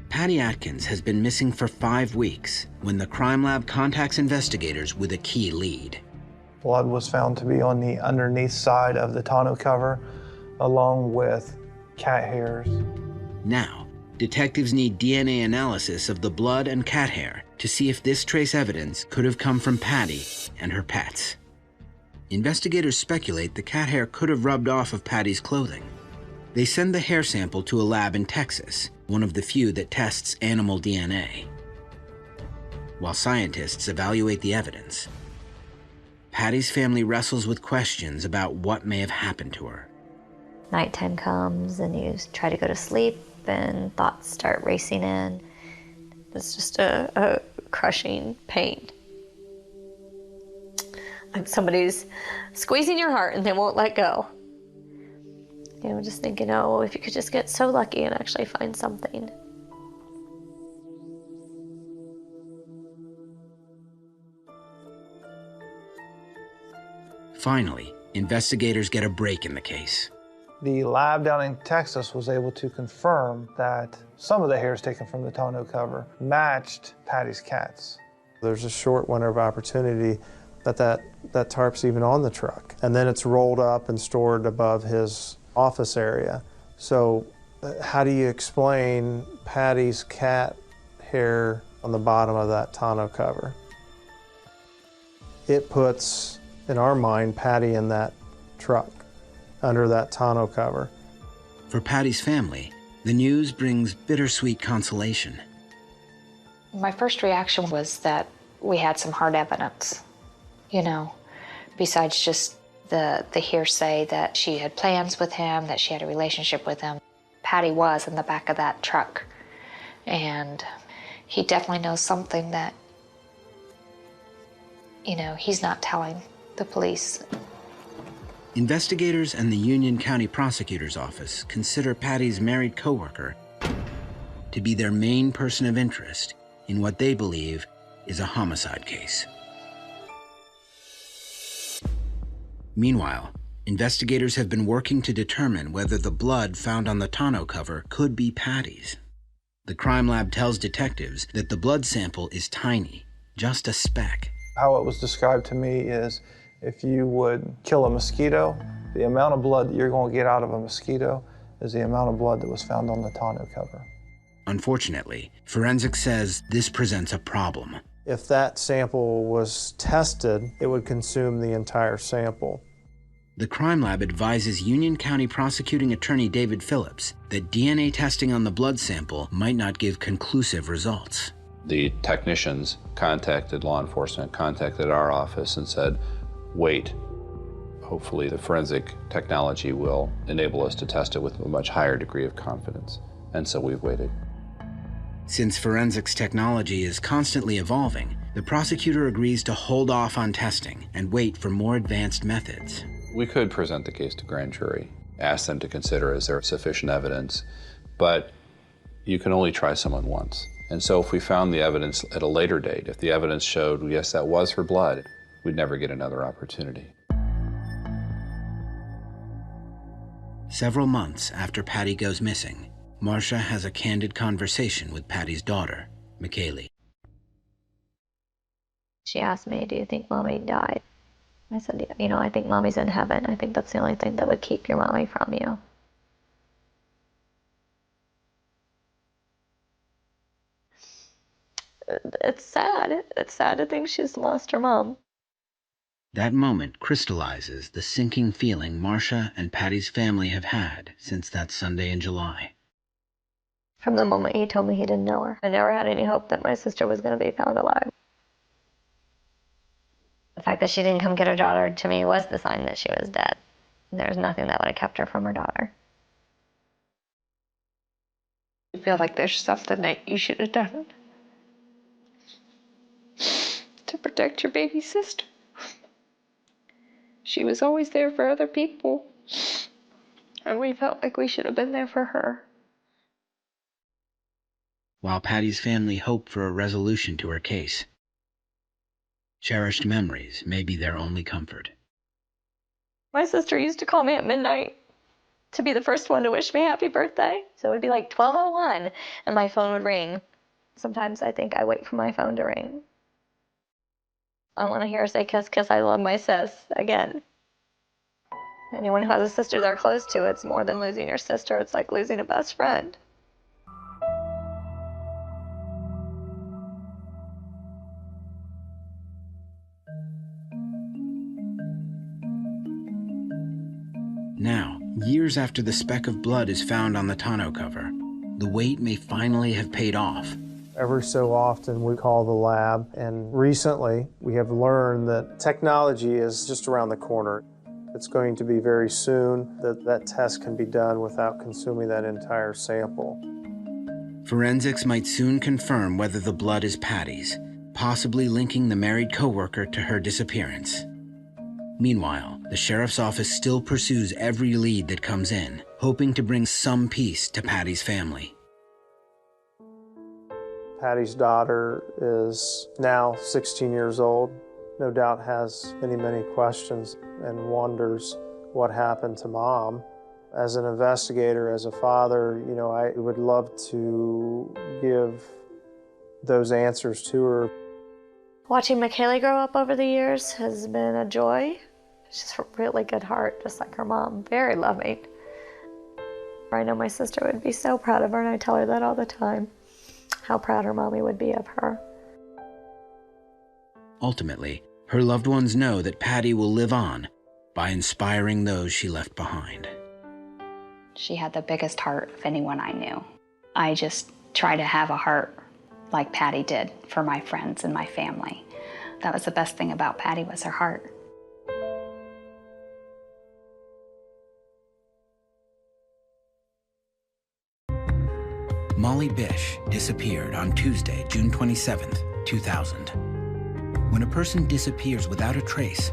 Patty Atkins has been missing for 5 weeks when the crime lab contacts investigators with a key lead. Blood was found to be on the underneath side of the tonneau cover, along with cat hairs. Now, detectives need DNA analysis of the blood and cat hair to see if this trace evidence could have come from Patty and her pets. Investigators speculate the cat hair could have rubbed off of Patty's clothing. They send the hair sample to a lab in Texas, one of the few that tests animal DNA. While scientists evaluate the evidence, Patty's family wrestles with questions about what may have happened to her. Nighttime comes and you try to go to sleep and thoughts start racing in. It's just a crushing pain. Like somebody's squeezing your heart and they won't let go. You know, just thinking, oh, if you could just get so lucky and actually find something. Finally, investigators get a break in the case. The lab down in Texas was able to confirm that some of the hairs taken from the tonneau cover matched Patty's cats. There's a short window of opportunity that tarp's even on the truck. And then it's rolled up and stored above his office area. So how do you explain Patty's cat hair on the bottom of that tonneau cover? It puts, in our mind, Patty in that truck, under that tonneau cover. For Patty's family, the news brings bittersweet consolation. My first reaction was that we had some hard evidence, you know, besides just the hearsay that she had plans with him, that she had a relationship with him. Patty was in the back of that truck, and he definitely knows something that, you know, he's not telling the police. Investigators and the Union County Prosecutor's Office consider Patty's married coworker to be their main person of interest in what they believe is a homicide case. Meanwhile, investigators have been working to determine whether the blood found on the tonneau cover could be Patty's. The crime lab tells detectives that the blood sample is tiny, just a speck. How it was described to me is if you would kill a mosquito, the amount of blood that you're going to get out of a mosquito is the amount of blood that was found on the tonneau cover. Unfortunately, forensics says this presents a problem. If that sample was tested, it would consume the entire sample. The crime lab advises Union County Prosecuting Attorney David Phillips that DNA testing on the blood sample might not give conclusive results. The technicians contacted law enforcement, contacted our office and said, wait, hopefully the forensic technology will enable us to test it with a much higher degree of confidence. And so we've waited. Since forensics technology is constantly evolving, the prosecutor agrees to hold off on testing and wait for more advanced methods. We could present the case to grand jury, ask them to consider is there sufficient evidence, but you can only try someone once. And so if we found the evidence at a later date, if the evidence showed, yes, that was her blood, we'd never get another opportunity. Several months after Patty goes missing, Marcia has a candid conversation with Patty's daughter, McKaylee. She asked me, do you think Mommy died? I said, you know, I think Mommy's in heaven. I think that's the only thing that would keep your Mommy from you. It's sad. It's sad to think she's lost her mom. That moment crystallizes the sinking feeling Marcia and Patty's family have had since that Sunday in July. From the moment he told me he didn't know her, I never had any hope that my sister was going to be found alive. The fact that she didn't come get her daughter, to me, was the sign that she was dead. There's nothing that would have kept her from her daughter. I feel like there's something that you should have done to protect your baby sister. She was always there for other people, and we felt like we should have been there for her. While Patty's family hoped for a resolution to her case, cherished memories may be their only comfort. My sister used to call me at midnight to be the first one to wish me happy birthday. So it would be like 12:01 and my phone would ring. Sometimes I think I wait for my phone to ring. I want to hear her say, "Kiss, kiss, I love my sis," again. Anyone who has a sister they're close to, it's more than losing your sister. It's like losing a best friend. Now, years after the speck of blood is found on the tonneau cover, the wait may finally have paid off. Every so often we call the lab, and recently we have learned that technology is just around the corner. It's going to be very soon that that test can be done without consuming that entire sample. Forensics might soon confirm whether the blood is Patty's, possibly linking the married coworker to her disappearance. Meanwhile, the sheriff's office still pursues every lead that comes in, hoping to bring some peace to Patty's family. Patty's daughter is now 16 years old. No doubt has many questions and wonders what happened to Mom. As an investigator, as a father, I would love to give those answers to her. Watching McKaylee grow up over the years has been a joy. She's a really good heart, just like her mom, very loving. I know my sister would be so proud of her, and I tell her that all the time, how proud her mommy would be of her. Ultimately, her loved ones know that Patty will live on by inspiring those she left behind. She had the biggest heart of anyone I knew. I just try to have a heart like Patty did for my friends and my family. That was the best thing about Patty, was her heart. Molly Bish disappeared on Tuesday, June 27, 2000. When a person disappears without a trace,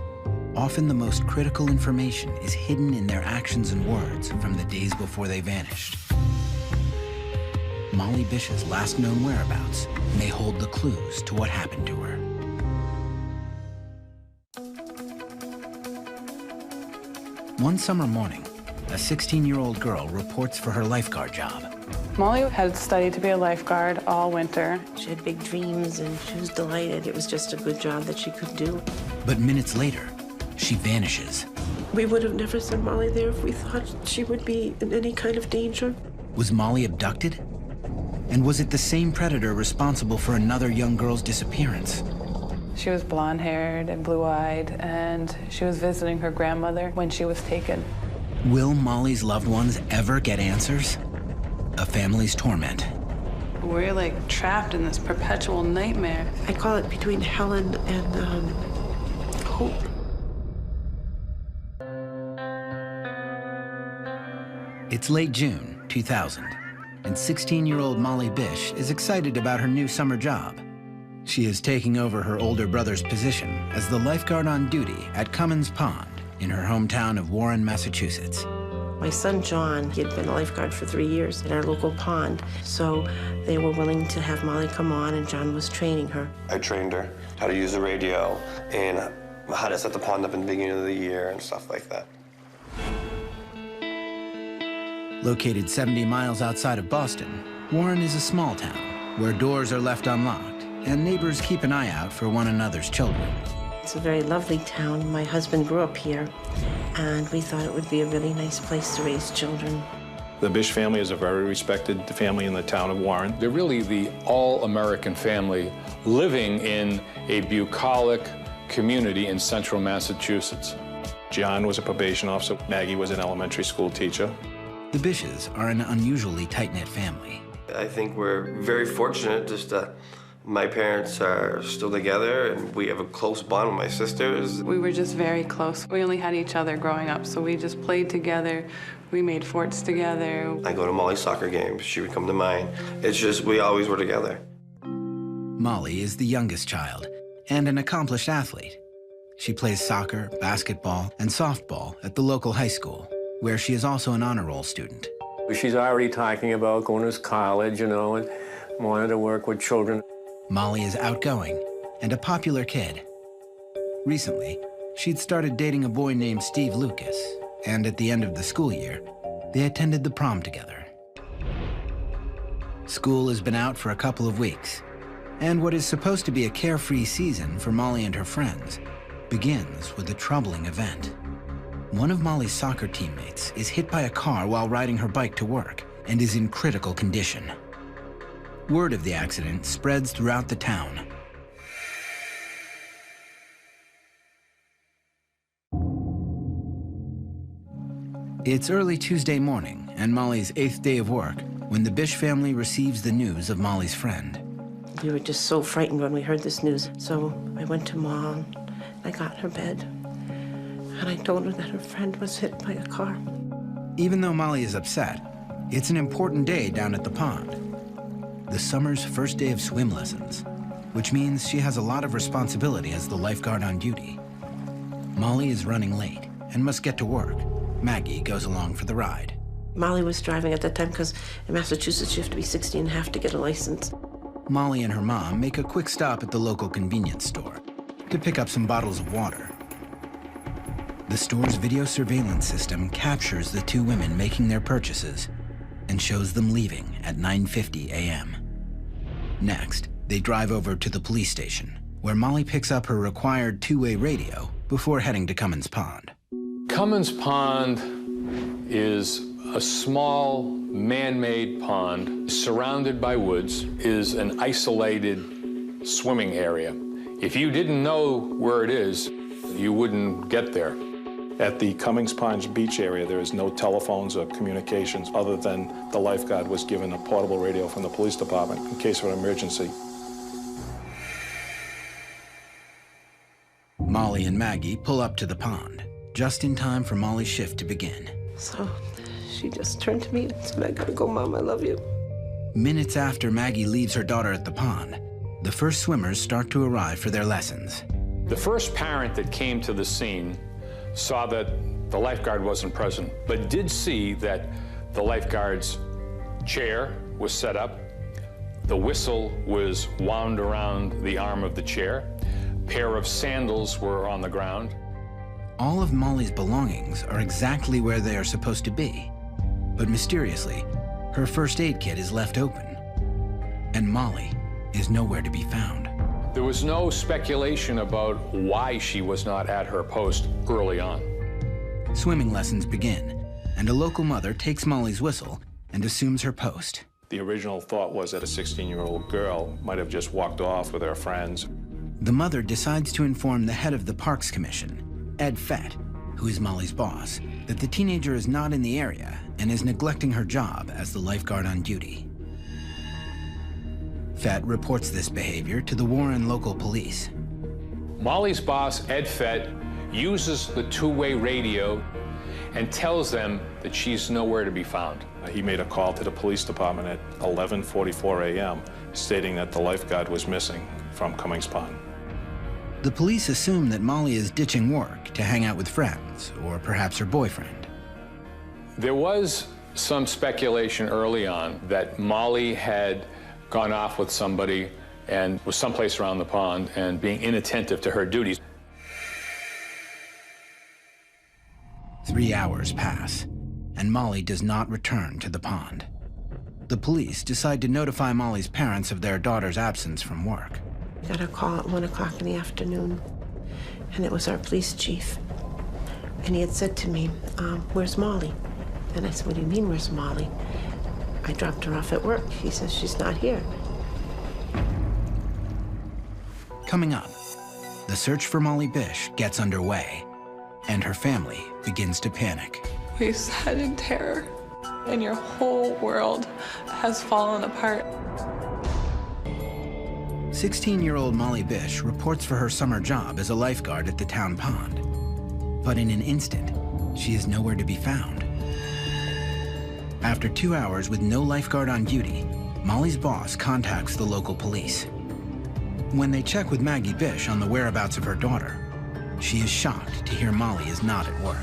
often the most critical information is hidden in their actions and words from the days before they vanished. Molly Bish's last known whereabouts may hold the clues to what happened to her. One summer morning, a 16-year-old girl reports for her lifeguard job. Molly had studied to be a lifeguard all winter. She had big dreams and she was delighted. It was just a good job that she could do. But minutes later, she vanishes. We would have never sent Molly there if we thought she would be in any kind of danger. Was Molly abducted? And was it the same predator responsible for another young girl's disappearance? She was blonde-haired and blue-eyed, and she was visiting her grandmother when she was taken. Will Molly's loved ones ever get answers? A family's torment. We're like trapped in this perpetual nightmare. I call it between Helen and hope. It's late June 2000, and 16-year-old Molly Bish is excited about her new summer job. She is taking over her older brother's position as the lifeguard on duty at Cummins Pond in her hometown of Warren, Massachusetts. My son, John, he had been a lifeguard for 3 years at our local pond, so they were willing to have Molly come on, and John was training her. I trained her how to use the radio and how to set the pond up in the beginning of the year and stuff like that. Located 70 miles outside of Boston, Warren is a small town where doors are left unlocked and neighbors keep an eye out for one another's children. It's a very lovely town. My husband grew up here, and we thought it would be a really nice place to raise children. The Bish family is a very respected family in the town of Warren. They're really the all-American family living in a bucolic community in central Massachusetts. John was a probation officer. Maggie was an elementary school teacher. The Bishes are an unusually tight-knit family. I think we're very fortunate just that my parents are still together and we have a close bond with my sisters. We were just very close. We only had each other growing up, so we just played together. We made forts together. I go to Molly's soccer games. She would come to mine. It's just, we always were together. Molly is the youngest child and an accomplished athlete. She plays soccer, basketball, and softball at the local high school, where she is also an honor roll student. She's already talking about going to college, and wanted to work with children. Molly is outgoing and a popular kid. Recently, she'd started dating a boy named Steve Lucas, and at the end of the school year, they attended the prom together. School has been out for a couple of weeks, and what is supposed to be a carefree season for Molly and her friends begins with a troubling event. One of Molly's soccer teammates is hit by a car while riding her bike to work and is in critical condition. Word of the accident spreads throughout the town. It's early Tuesday morning and Molly's 8th day of work when the Bish family receives the news of Molly's friend. We were just so frightened when we heard this news. So I went to Mom, I got her bed, and I told her that her friend was hit by a car. Even though Molly is upset, it's an important day down at the pond. The summer's first day of swim lessons, which means she has a lot of responsibility as the lifeguard on duty. Molly is running late and must get to work. Maggie goes along for the ride. Molly was driving at that time because in Massachusetts you have to be 16 and a half to get a license. Molly and her mom make a quick stop at the local convenience store to pick up some bottles of water. The store's video surveillance system captures the two women making their purchases and shows them leaving at 9:50 a.m. Next, they drive over to the police station, where Molly picks up her required two-way radio before heading to Cummins Pond. Cummins Pond is a small man-made pond surrounded by woods, is an isolated swimming area. If you didn't know where it is, you wouldn't get there. At the Cummings Pond beach area, there is no telephones or communications other than the lifeguard was given a portable radio from the police department in case of an emergency. Molly and Maggie pull up to the pond, just in time for Molly's shift to begin. So she just turned to me and said, "I gotta go, Mom, I love you." Minutes after Maggie leaves her daughter at the pond, the first swimmers start to arrive for their lessons. The first parent that came to the scene saw that the lifeguard wasn't present, but did see that the lifeguard's chair was set up, the whistle was wound around the arm of the chair, a pair of sandals were on the ground. All of Molly's belongings are exactly where they are supposed to be, but mysteriously, her first aid kit is left open, and Molly is nowhere to be found. There was no speculation about why she was not at her post early on. Swimming lessons begin, and a local mother takes Molly's whistle and assumes her post. The original thought was that a 16-year-old girl might have just walked off with her friends. The mother decides to inform the head of the Parks Commission, Ed Fett, who is Molly's boss, that the teenager is not in the area and is neglecting her job as the lifeguard on duty. Fett reports this behavior to the Warren local police. Molly's boss, Ed Fett, uses the two-way radio and tells them that she's nowhere to be found. He made a call to the police department at 11:44 a.m. stating that the lifeguard was missing from Cummings Pond. The police assume that Molly is ditching work to hang out with friends, or perhaps her boyfriend. There was some speculation early on that Molly had gone off with somebody and was someplace around the pond and being inattentive to her duties. 3 hours pass, and Molly does not return to the pond. The police decide to notify Molly's parents of their daughter's absence from work. We got a call at 1 o'clock in the afternoon, and it was our police chief. And he had said to me, "Where's Molly?" And I said, "What do you mean, where's Molly?" I dropped her off at work. He says, "She's not here." Coming up, the search for Molly Bish gets underway, and her family begins to panic. We sat in terror, and your whole world has fallen apart. 16-year-old Molly Bish reports for her summer job as a lifeguard at the town pond. But in an instant, she is nowhere to be found. After 2 hours with no lifeguard on duty, Molly's boss contacts the local police. When they check with Maggie Bish on the whereabouts of her daughter, She is shocked to hear Molly is not at work.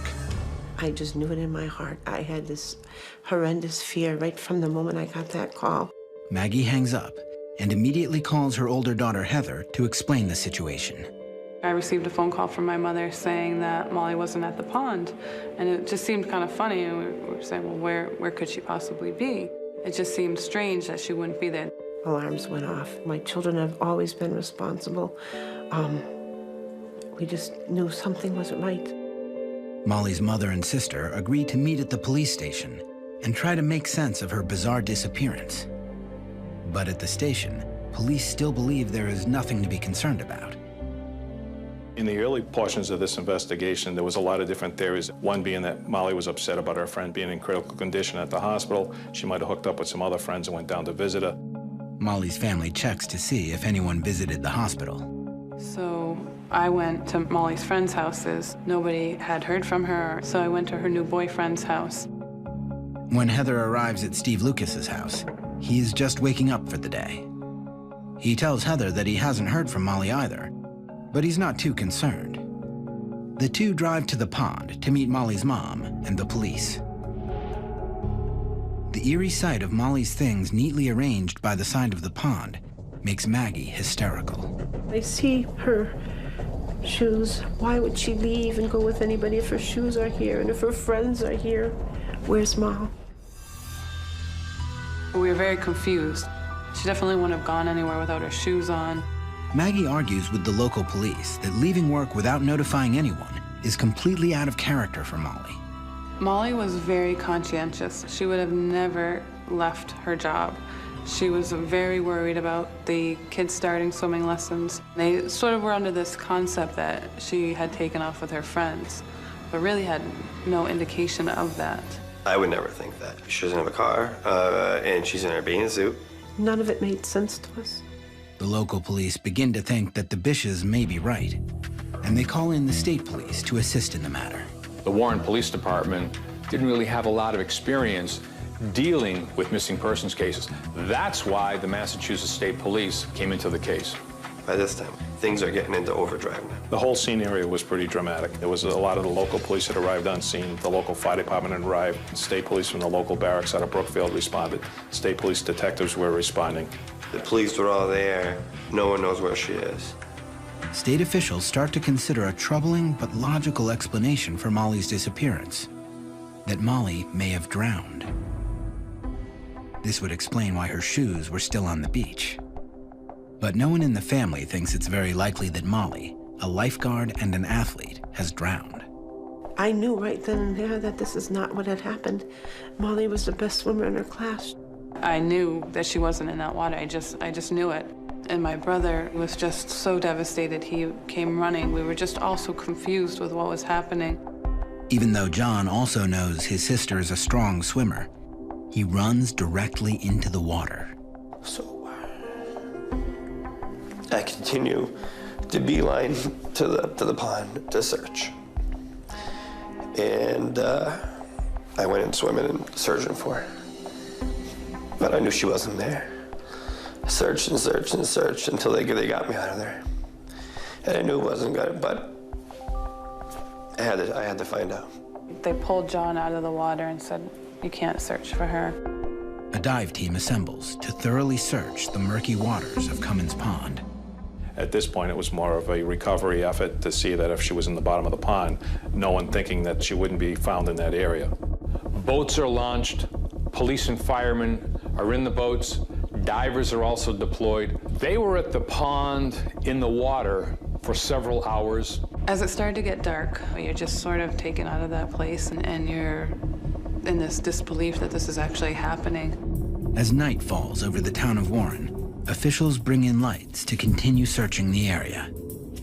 I just knew it in my heart. I had this horrendous fear right from the moment I got that call. Maggie hangs up and immediately calls her older daughter, Heather, to explain the situation. I received a phone call from my mother saying that Molly wasn't at the pond, and it just seemed kind of funny, and we were saying, well, where could she possibly be? It just seemed strange that she wouldn't be there. Alarms went off. My children have always been responsible. We just knew something wasn't right. Molly's mother and sister agree to meet at the police station and try to make sense of her bizarre disappearance. But at the station, police still believe there is nothing to be concerned about. In the early portions of this investigation, there was a lot of different theories. One being that Molly was upset about her friend being in critical condition at the hospital. She might have hooked up with some other friends and went down to visit her. Molly's family checks to see if anyone visited the hospital. So I went to Molly's friends' houses. Nobody had heard from her, so I went to her new boyfriend's house. When Heather arrives at Steve Lucas's house, he is just waking up for the day. He tells Heather that he hasn't heard from Molly either, but he's not too concerned. The two drive to the pond to meet Molly's mom and the police. The eerie sight of Molly's things neatly arranged by the side of the pond makes Maggie hysterical. I see her shoes. Why would she leave and go with anybody if her shoes are here and if her friends are here? Where's Mom? We were very confused. She definitely wouldn't have gone anywhere without her shoes on. Maggie argues with the local police that leaving work without notifying anyone is completely out of character for Molly. Molly was very conscientious. She would have never left her job. She was very worried about the kids starting swimming lessons. They sort of were under this concept that she had taken off with her friends, but really had no indication of that. I would never think that. She doesn't have a car, and she's in her bathing suit. None of it made sense to us. The local police begin to think that the Bishes may be right, and they call in the state police to assist in the matter. The Warren Police Department didn't really have a lot of experience dealing with missing persons cases. That's why the Massachusetts State Police came into the case. By this time, things are getting into overdrive now. The whole scene area was pretty dramatic. There was a lot of the local police that arrived on scene. The local fire department had arrived. State police from the local barracks out of Brookfield responded. State police detectives were responding. The police were all there. No one knows where she is. State officials start to consider a troubling but logical explanation for Molly's disappearance, that Molly may have drowned. This would explain why her shoes were still on the beach. But no one in the family thinks it's very likely that Molly, a lifeguard and an athlete, has drowned. I knew right then and there that this is not what had happened. Molly was the best swimmer in her class. I knew that she wasn't in that water. I just knew it. And my brother was just so devastated. He came running. We were just all so confused with what was happening. Even though John also knows his sister is a strong swimmer, he runs directly into the water. So I continue to beeline to the pond to search. And I went in swimming and searching for her. But I knew she wasn't there. I searched and searched and searched until they got me out of there. And I knew it wasn't good, but I had to find out. They pulled John out of the water and said, "You can't search for her." A dive team assembles to thoroughly search the murky waters of Cummins Pond. At this point, it was more of a recovery effort to see that if she was in the bottom of the pond, no one thinking that she wouldn't be found in that area. Boats are launched. Police and firemen are in the boats. Divers are also deployed. They were at the pond in the water for several hours. As it started to get dark, you're just sort of taken out of that place, and you're in this disbelief that this is actually happening. As night falls over the town of Warren, officials bring in lights to continue searching the area.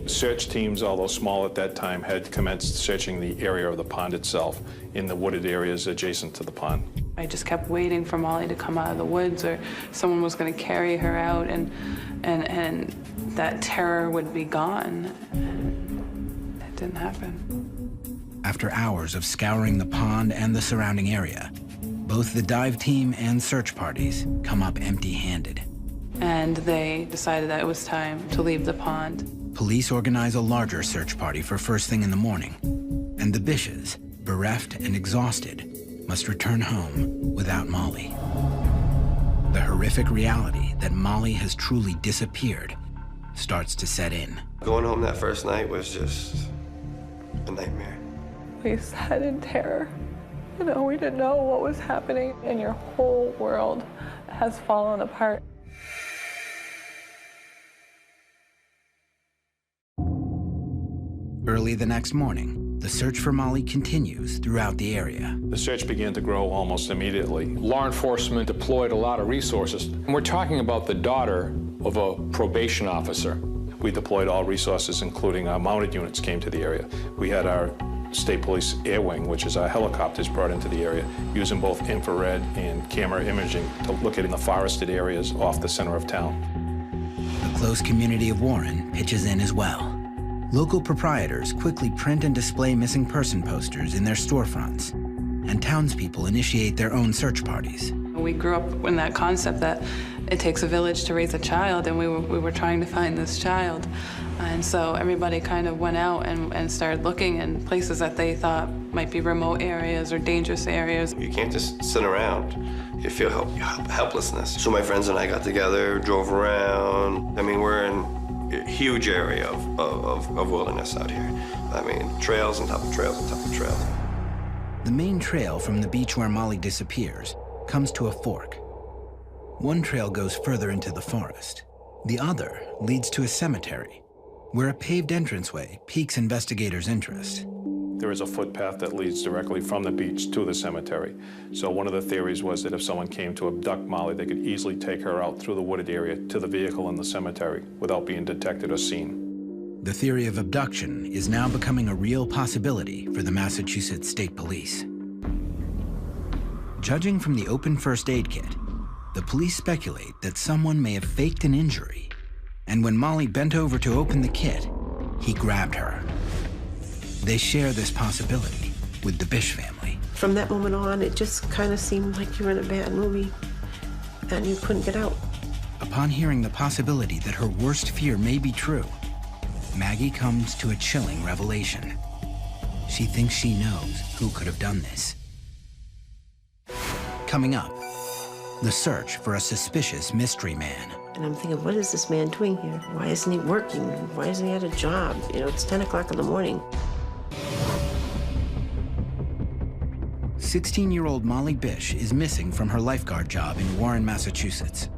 Search teams, although small at that time, had commenced searching the area of the pond itself in the wooded areas adjacent to the pond. I just kept waiting for Molly to come out of the woods, or someone was going to carry her out, and that terror would be gone. It didn't happen. After hours of scouring the pond and the surrounding area, both the dive team and search parties come up empty-handed. And they decided that it was time to leave the pond. Police organize a larger search party for first thing in the morning, and the Bishes, bereft and exhausted, must return home without Molly. The horrific reality that Molly has truly disappeared starts to set in. Going home that first night was just a nightmare. We sat in terror. You know, we didn't know what was happening, and your whole world has fallen apart. Early the next morning, the search for Molly continues throughout the area. The search began to grow almost immediately. Law enforcement deployed a lot of resources. And we're talking about the daughter of a probation officer. We deployed all resources, including our mounted units came to the area. We had our State Police Air Wing, which is our helicopters, brought into the area, using both infrared and camera imaging to look at in the forested areas off the center of town. The close community of Warren pitches in as well. Local proprietors quickly print and display missing person posters in their storefronts, and townspeople initiate their own search parties. We grew up in that concept that it takes a village to raise a child, and we were trying to find this child. And so everybody kind of went out and started looking in places that they thought might be remote areas or dangerous areas. You can't just sit around. You feel helplessness. So my friends and I got together, drove around. I mean, we're in a huge area of wilderness out here. I mean, trails on top of trails on top of trails. The main trail from the beach where Molly disappears comes to a fork. One trail goes further into the forest. The other leads to a cemetery, where a paved entranceway piques investigators' interest. There is a footpath that leads directly from the beach to the cemetery. So one of the theories was that if someone came to abduct Molly, they could easily take her out through the wooded area to the vehicle in the cemetery without being detected or seen. The theory of abduction is now becoming a real possibility for the Massachusetts State Police. Judging from the open first aid kit, the police speculate that someone may have faked an injury, and when Molly bent over to open the kit, he grabbed her. They share this possibility with the Bish family. From that moment on, it just kind of seemed like you were in a bad movie and you couldn't get out. Upon hearing the possibility that her worst fear may be true, Maggie comes to a chilling revelation. She thinks she knows who could have done this. Coming up, the search for a suspicious mystery man. And I'm thinking, what is this man doing here? Why isn't he working? Why isn't he at a job? You know, it's 10 o'clock in the morning. 16-year-old Molly Bish is missing from her lifeguard job in Warren, Massachusetts.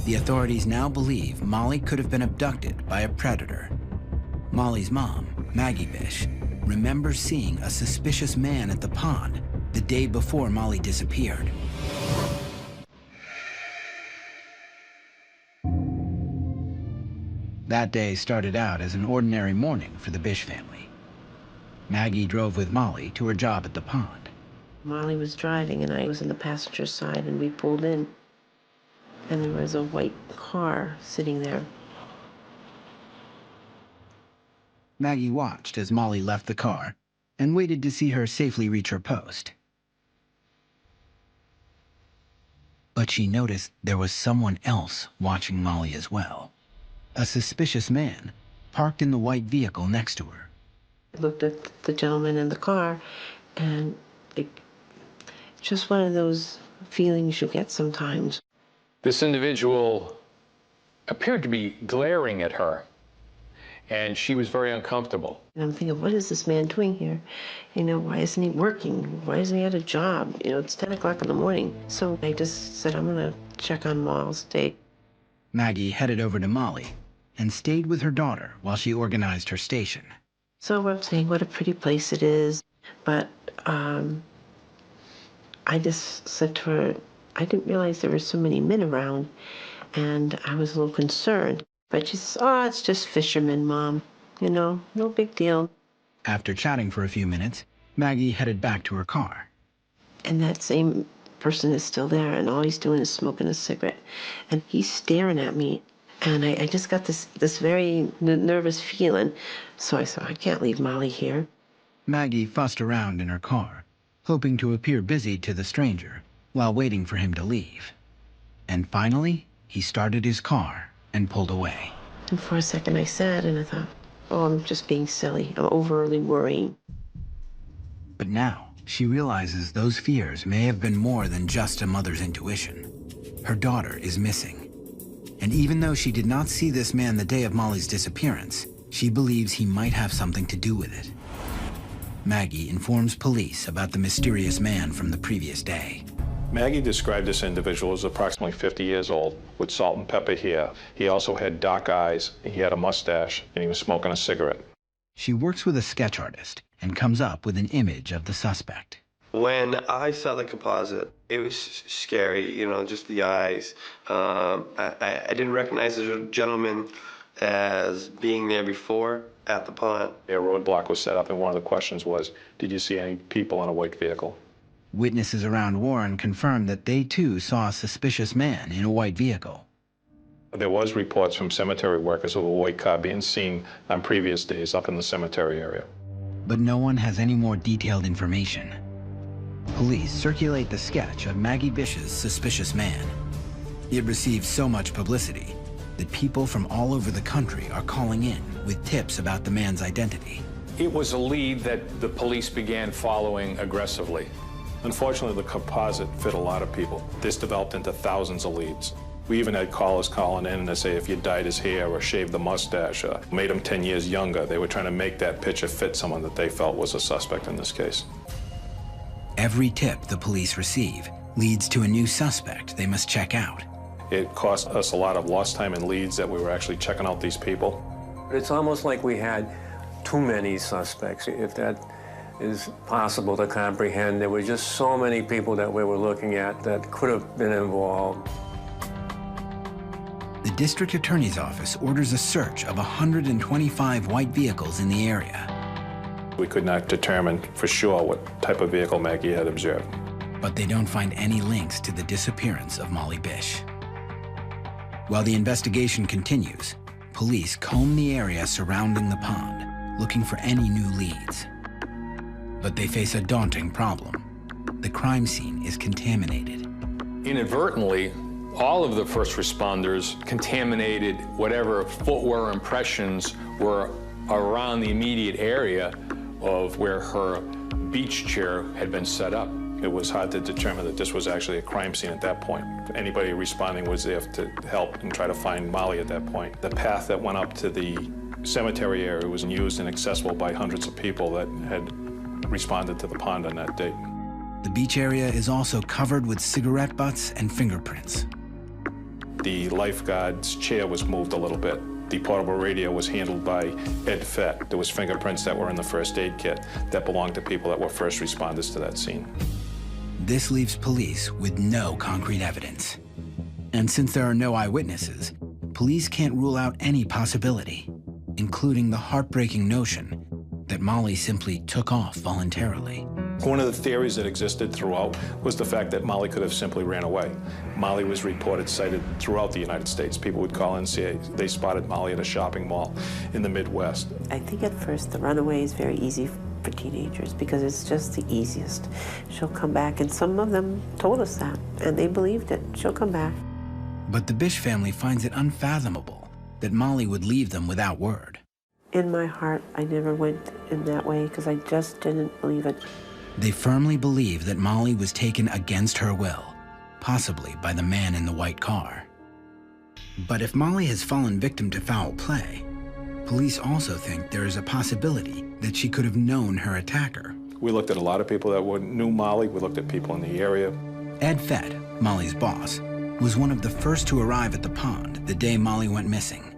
The authorities now believe Molly could have been abducted by a predator. Molly's mom, Maggie Bish, remembers seeing a suspicious man at the pond the day before Molly disappeared. That day started out as an ordinary morning for the Bish family. Maggie drove with Molly to her job at the pond. Molly was driving and I was in the passenger side, and we pulled in. And there was a white car sitting there. Maggie watched as Molly left the car and waited to see her safely reach her post. But she noticed there was someone else watching Molly as well. A suspicious man parked in the white vehicle next to her. I looked at the gentleman in the car, and just one of those feelings you get sometimes. This individual appeared to be glaring at her, and she was very uncomfortable. And I'm thinking, what is this man doing here? You know, why isn't he working? Why isn't he at a job? You know, it's 10 o'clock in the morning. So I just said, I'm going to check on Moll's state. Maggie headed over to Molly and stayed with her daughter while she organized her station. So I'm saying what a pretty place it is, but I just said to her, I didn't realize there were so many men around, and I was a little concerned. But she says, oh, it's just fishermen, Mom. You know, no big deal. After chatting for a few minutes, Maggie headed back to her car. And that same person is still there, and all he's doing is smoking a cigarette. And he's staring at me. And I just got this very nervous feeling. So I said, I can't leave Molly here. Maggie fussed around in her car, hoping to appear busy to the stranger while waiting for him to leave. And finally, he started his car and pulled away. And for a second I said, and I thought, oh, I'm just being silly. I'm overly worrying. But now, she realizes those fears may have been more than just a mother's intuition. Her daughter is missing. And even though she did not see this man the day of Molly's disappearance, she believes he might have something to do with it. Maggie informs police about the mysterious man from the previous day. Maggie described this individual as approximately 50 years old with salt and pepper hair. He also had dark eyes, he had a mustache, and he was smoking a cigarette. She works with a sketch artist and comes up with an image of the suspect. When I saw the composite, it was scary, you know, just the eyes. I didn't recognize the gentleman as being there before at the pond. A roadblock was set up, and one of the questions was, did you see any people in a white vehicle? Witnesses around Warren confirmed that they too saw a suspicious man in a white vehicle. There was reports from cemetery workers of a white car being seen on previous days up in the cemetery area. But no one has any more detailed information. Police circulate the sketch of Maggie Bish's suspicious man. It receives so much publicity that people from all over the country are calling in with tips about the man's identity. It was a lead that the police began following aggressively. Unfortunately, the composite fit a lot of people. This developed into thousands of leads. We even had callers calling in and say if you dyed his hair or shaved the mustache or made him 10 years younger, they were trying to make that picture fit someone that they felt was a suspect in this case. Every tip the police receive leads to a new suspect they must check out. It cost us a lot of lost time and leads that we were actually checking out these people. It's almost like we had too many suspects, if that is possible to comprehend. There were just so many people that we were looking at that could have been involved. The district attorney's office orders a search of 125 white vehicles in the area. We could not determine for sure what type of vehicle Maggie had observed. But they don't find any links to the disappearance of Molly Bish. While the investigation continues, police comb the area surrounding the pond, looking for any new leads. But they face a daunting problem. The crime scene is contaminated. Inadvertently, all of the first responders contaminated whatever footwear impressions were around the immediate area of where her beach chair had been set up. It was hard to determine that this was actually a crime scene at that point. Anybody responding was there to help and try to find Molly at that point. The path that went up to the cemetery area was used and accessible by hundreds of people that had responded to the pond on that date. The beach area is also covered with cigarette butts and fingerprints. The lifeguard's chair was moved a little bit. The portable radio was handled by Ed Fett. There was fingerprints that were in the first aid kit that belonged to people that were first responders to that scene. This leaves police with no concrete evidence. And since there are no eyewitnesses, police can't rule out any possibility, including the heartbreaking notion that Molly simply took off voluntarily. One of the theories that existed throughout was the fact that Molly could have simply ran away. Molly was reported sighted throughout the United States. People would call in and say they spotted Molly at a shopping mall in the Midwest. I think at first the runaway is very easy for teenagers because it's just the easiest. She'll come back, and some of them told us that, and they believed it. She'll come back. But the Bish family finds it unfathomable that Molly would leave them without word. In my heart, I never went in that way because I just didn't believe it. They firmly believe that Molly was taken against her will, possibly by the man in the white car. But if Molly has fallen victim to foul play, police also think there is a possibility that she could have known her attacker. We looked at a lot of people that knew Molly. We looked at people in the area. Ed Fett, Molly's boss, was one of the first to arrive at the pond the day Molly went missing.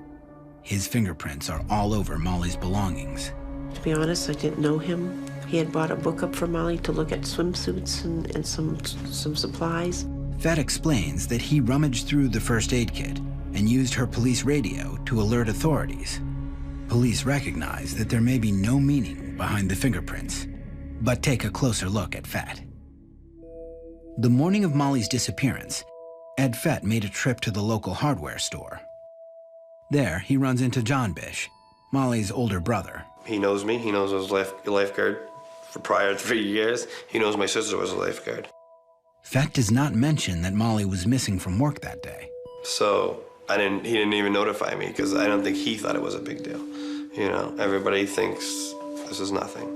His fingerprints are all over Molly's belongings. To be honest, I didn't know him. He had brought a book up for Molly to look at swimsuits and some supplies. Fett explains that he rummaged through the first aid kit and used her police radio to alert authorities. Police recognize that there may be no meaning behind the fingerprints, but take a closer look at Fett. The morning of Molly's disappearance, Ed Fett made a trip to the local hardware store. There, he runs into John Bish, Molly's older brother. He knows me. He knows I was a lifeguard for prior 3 years. He knows my sister was a lifeguard. Fett does not mention that Molly was missing from work that day. So He didn't even notify me because I don't think he thought it was a big deal. You know, everybody thinks this is nothing.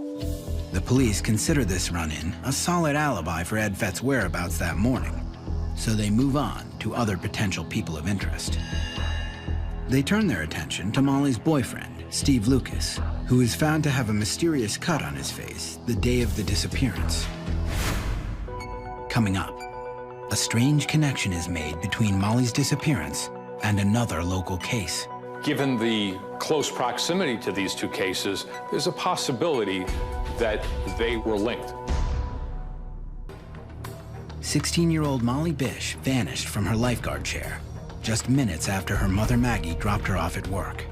The police consider this run-in a solid alibi for Ed Fett's whereabouts that morning, so they move on to other potential people of interest. They turn their attention to Molly's boyfriend, Steve Lucas, who is found to have a mysterious cut on his face the day of the disappearance. Coming up, a strange connection is made between Molly's disappearance and another local case. Given the close proximity to these two cases, there's a possibility that they were linked. 16-year-old Molly Bish vanished from her lifeguard chair just minutes after her mother Maggie dropped her off at work.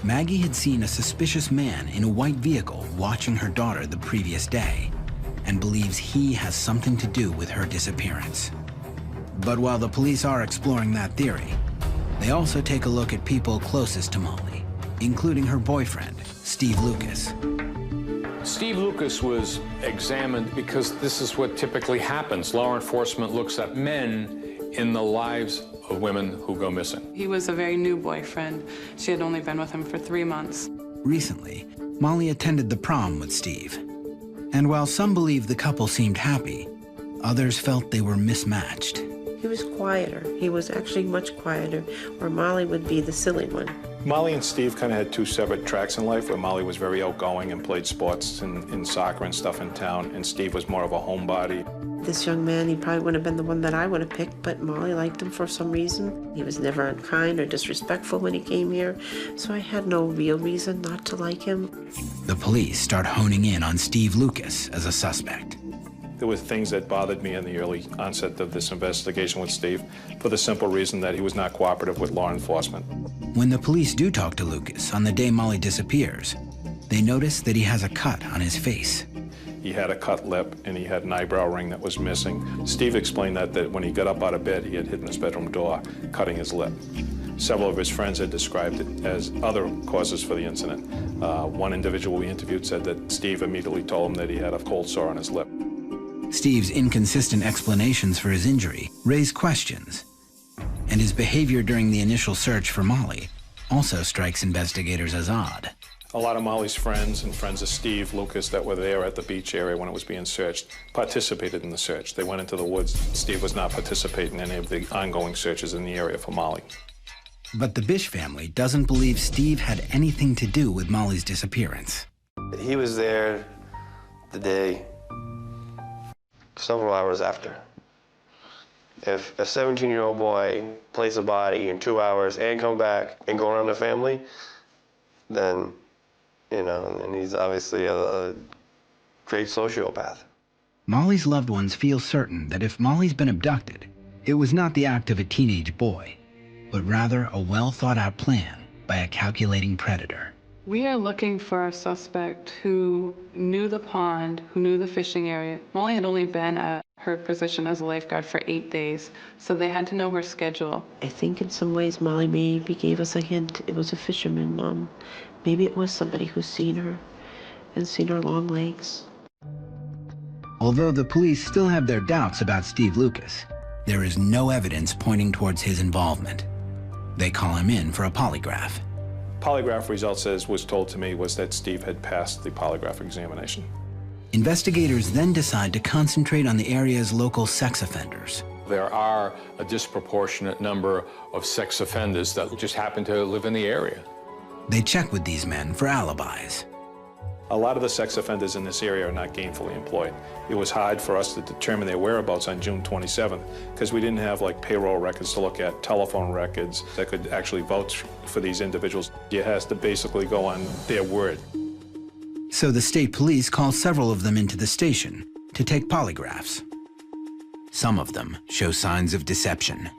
Maggie had seen a suspicious man in a white vehicle watching her daughter the previous day and believes he has something to do with her disappearance. But while the police are exploring that theory, they also take a look at people closest to Molly, including her boyfriend, Steve Lucas. Steve Lucas was examined because this is what typically happens. Law enforcement looks at men in the lives of women who go missing. He was a very new boyfriend. She had only been with him for 3 months. Recently, Molly attended the prom with Steve. And while some believe the couple seemed happy, others felt they were mismatched. He was quieter. He was actually much quieter, where Molly would be the silly one. Molly and Steve kind of had two separate tracks in life, where Molly was very outgoing and played sports and soccer and stuff in town, and Steve was more of a homebody. This young man, he probably would have been the one that I would have picked, but Molly liked him for some reason. He was never unkind or disrespectful when he came here, so I had no real reason not to like him. The police start honing in on Steve Lucas as a suspect. There were things that bothered me in the early onset of this investigation with Steve for the simple reason that he was not cooperative with law enforcement. When the police do talk to Lucas on the day Molly disappears, they notice that he has a cut on his face. He had a cut lip and he had an eyebrow ring that was missing. Steve explained that when he got up out of bed, he had hit his bedroom door, cutting his lip. Several of his friends had described it as other causes for the incident. One individual we interviewed said that Steve immediately told him that he had a cold sore on his lip. Steve's inconsistent explanations for his injury raise questions, and his behavior during the initial search for Molly also strikes investigators as odd. A lot of Molly's friends and friends of Steve Lucas that were there at the beach area when it was being searched participated in the search. They went into the woods. Steve was not participating in any of the ongoing searches in the area for Molly. But the Bish family doesn't believe Steve had anything to do with Molly's disappearance. He was there the day, several hours after. If a 17-year-old boy places a body in 2 hours and come back and go around the family, then, you know, and he's obviously a great sociopath. Molly's loved ones feel certain that if Molly's been abducted, it was not the act of a teenage boy, but rather a well-thought-out plan by a calculating predator. We are looking for a suspect who knew the pond, who knew the fishing area. Molly had only been at her position as a lifeguard for 8 days, so they had to know her schedule. I think in some ways Molly maybe gave us a hint. It was a fisherman. Maybe it was somebody who's seen her and seen her long legs. Although the police still have their doubts about Steve Lucas, there is no evidence pointing towards his involvement. They call him in for a polygraph. Polygraph results, as was told to me, was that Steve had passed the polygraph examination. Investigators then decide to concentrate on the area's local sex offenders. There are a disproportionate number of sex offenders that just happen to live in the area. They check with these men for alibis. A lot of the sex offenders in this area are not gainfully employed. It was hard for us to determine their whereabouts on June 27th because we didn't have like payroll records to look at, telephone records that could actually vouch for these individuals. It has to basically go on their word. So the state police call several of them into the station to take polygraphs. Some of them show signs of deception.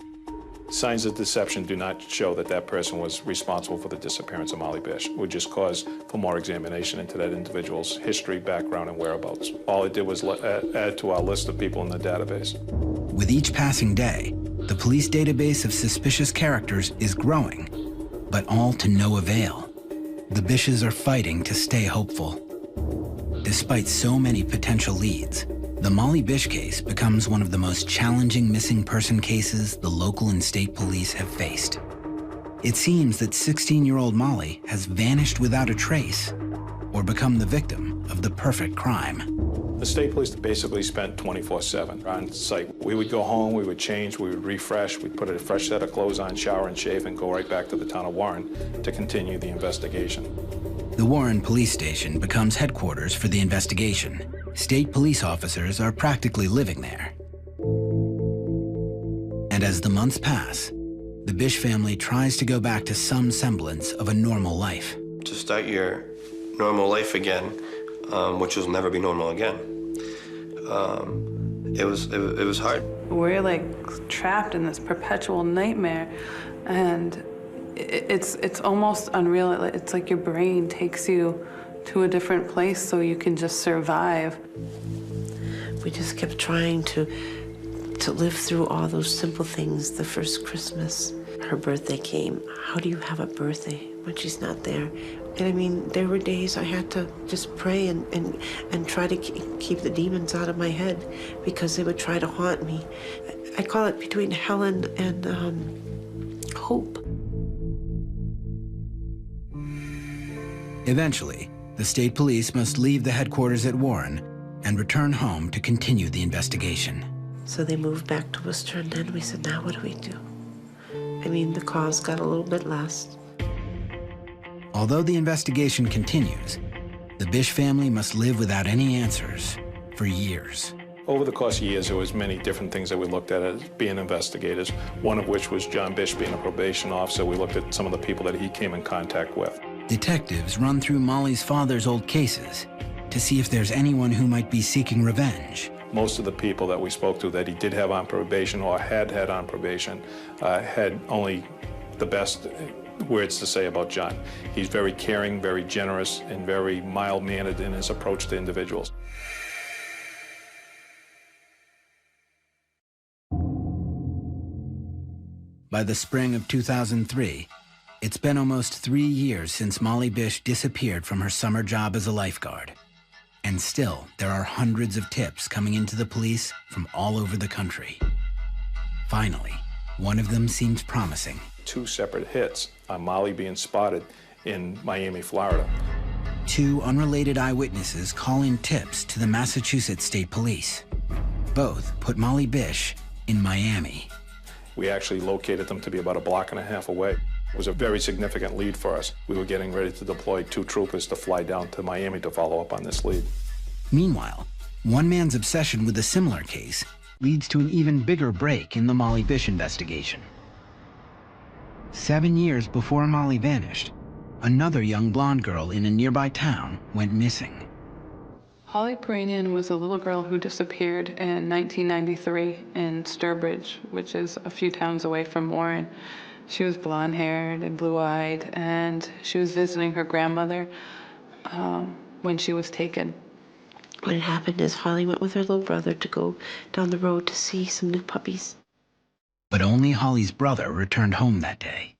Signs of deception do not show that that person was responsible for the disappearance of Molly Bish. It would just cause for more examination into that individual's history, background, and whereabouts. All it did was add to our list of people in the database. With each passing day, the police database of suspicious characters is growing, but all to no avail. The Bishes are fighting to stay hopeful. Despite so many potential leads, The Molly Bish case becomes one of the most challenging missing person cases the local and state police have faced. It seems that 16-year-old Molly has vanished without a trace or become the victim of the perfect crime. The state police basically spent 24/7 on site. We would go home, we would change, we would refresh, we'd put a fresh set of clothes on, shower and shave, and go right back to the town of Warren to continue the investigation. The Warren Police Station becomes headquarters for the investigation. State police officers are practically living there. And as the months pass, the Bish family tries to go back to some semblance of a normal life. To start your normal life again, which will never be normal again, it was hard. We're like trapped in this perpetual nightmare, and it's almost unreal. It's like your brain takes you to a different place so you can just survive. We just kept trying to live through all those simple things. The first Christmas, her birthday came. How do you have a birthday when she's not there? And I mean, there were days I had to just pray and try to keep the demons out of my head because they would try to haunt me. I call it between hell and hope. Eventually, the state police must leave the headquarters at Warren and return home to continue the investigation. So they moved back to Worcester, and then we said, now what do we do? I mean, the calls got a little bit less. Although the investigation continues, the Bish family must live without any answers for years. Over the course of years, there was many different things that we looked at as being investigators, one of which was John Bish being a probation officer. We looked at some of the people that he came in contact with. Detectives run through Molly's father's old cases to see if there's anyone who might be seeking revenge. Most of the people that we spoke to that he did have on probation or had on probation had only the best words to say about John. He's very caring, very generous, and very mild-mannered in his approach to individuals. By the spring of 2003, it's been almost 3 years since Molly Bish disappeared from her summer job as a lifeguard. And still, there are hundreds of tips coming into the police from all over the country. Finally, one of them seems promising. 2 separate hits on Molly being spotted in Miami, Florida. 2 unrelated eyewitnesses call in tips to the Massachusetts State Police. Both put Molly Bish in Miami. We actually located them to be about 1.5 blocks away. It was a very significant lead for us. We were getting ready to deploy 2 troopers to fly down to Miami to follow up on this lead. Meanwhile, one man's obsession with a similar case leads to an even bigger break in the Molly Bish investigation. 7 years before Molly vanished, another young blonde girl in a nearby town went missing. Holly Peranian was a little girl who disappeared in 1993 in Sturbridge, which is a few towns away from Warren. She was blonde-haired and blue-eyed, and she was visiting her grandmother when she was taken. What had happened is Holly went with her little brother to go down the road to see some new puppies. But only Holly's brother returned home that day.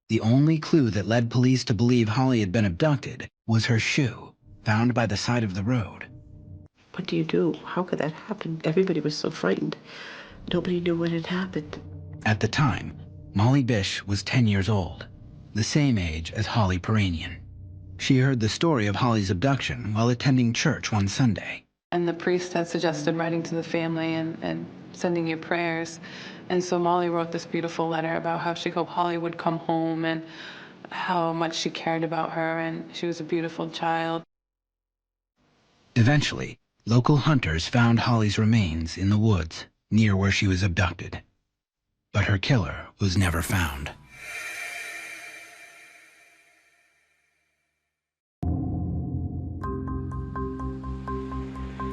The only clue that led police to believe Holly had been abducted was her shoe, found by the side of the road. What do you do? How could that happen? Everybody was so frightened. Nobody knew what had happened. At the time, Molly Bish was 10 years old, the same age as Holly Peranian. She heard the story of Holly's abduction while attending church one Sunday. And the priest had suggested writing to the family and sending you prayers. And so Molly wrote this beautiful letter about how she hoped Holly would come home and how much she cared about her, and she was a beautiful child. Eventually, local hunters found Holly's remains in the woods near where she was abducted. But her killer was never found.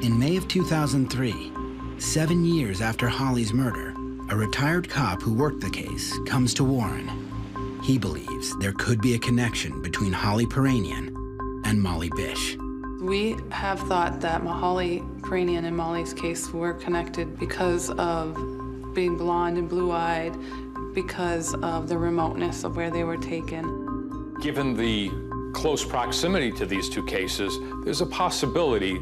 In May of 2003, 7 years after Holly's murder, a retired cop who worked the case comes to Warren. He believes there could be a connection between Holly Peranian and Molly Bish. We have thought that Holly Peranian and Molly's case were connected because of being blonde and blue-eyed, because of the remoteness of where they were taken. Given the close proximity to these 2 cases, there's a possibility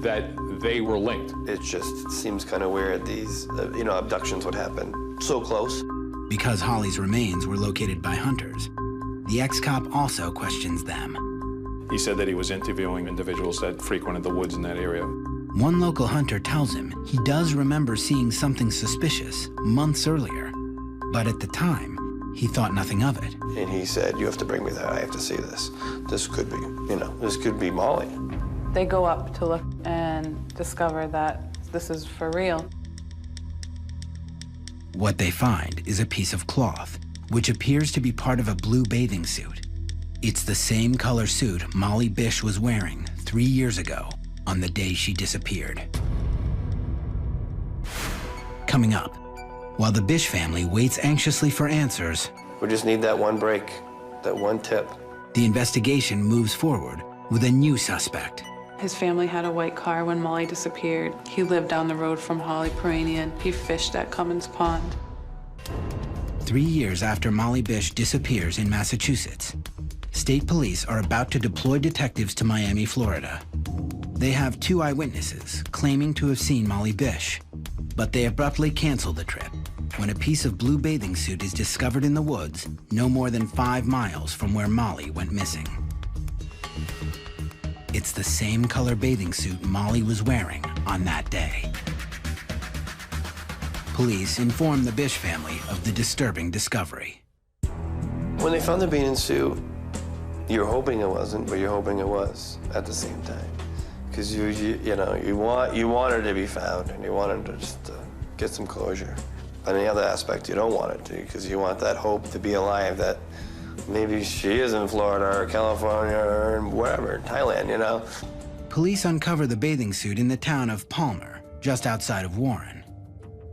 that they were linked. It just seems kind of weird these, abductions would happen so close. Because Holly's remains were located by hunters, the ex-cop also questions them. He said that he was interviewing individuals that frequented the woods in that area. One local hunter tells him he does remember seeing something suspicious months earlier, but at the time, he thought nothing of it. And he said, you have to bring me there, I have to see this. This could be, this could be Molly. They go up to look and discover that this is for real. What they find is a piece of cloth, which appears to be part of a blue bathing suit. It's the same color suit Molly Bish was wearing 3 years ago on the day she disappeared. Coming up, while the Bish family waits anxiously for answers, We just need that one break, that one tip. the investigation moves forward with a new suspect. His family had a white car when Molly disappeared. He lived down the road from Holly Peranian. He fished at Cummins Pond. 3 years after Molly Bish disappears in Massachusetts, state police are about to deploy detectives to Miami, Florida. They have 2 eyewitnesses claiming to have seen Molly Bish, but they abruptly cancel the trip when a piece of blue bathing suit is discovered in the woods no more than 5 miles from where Molly went missing. It's the same color bathing suit Molly was wearing on that day. Police inform the Bish family of the disturbing discovery. When they found the bathing suit, you're hoping it wasn't, but you're hoping it was at the same time. Because you want her to be found, and you want her to just get some closure. On the other aspect, you don't want it to, because you want that hope to be alive that maybe she is in Florida or California or wherever, Thailand, Police uncover the bathing suit in the town of Palmer, just outside of Warren.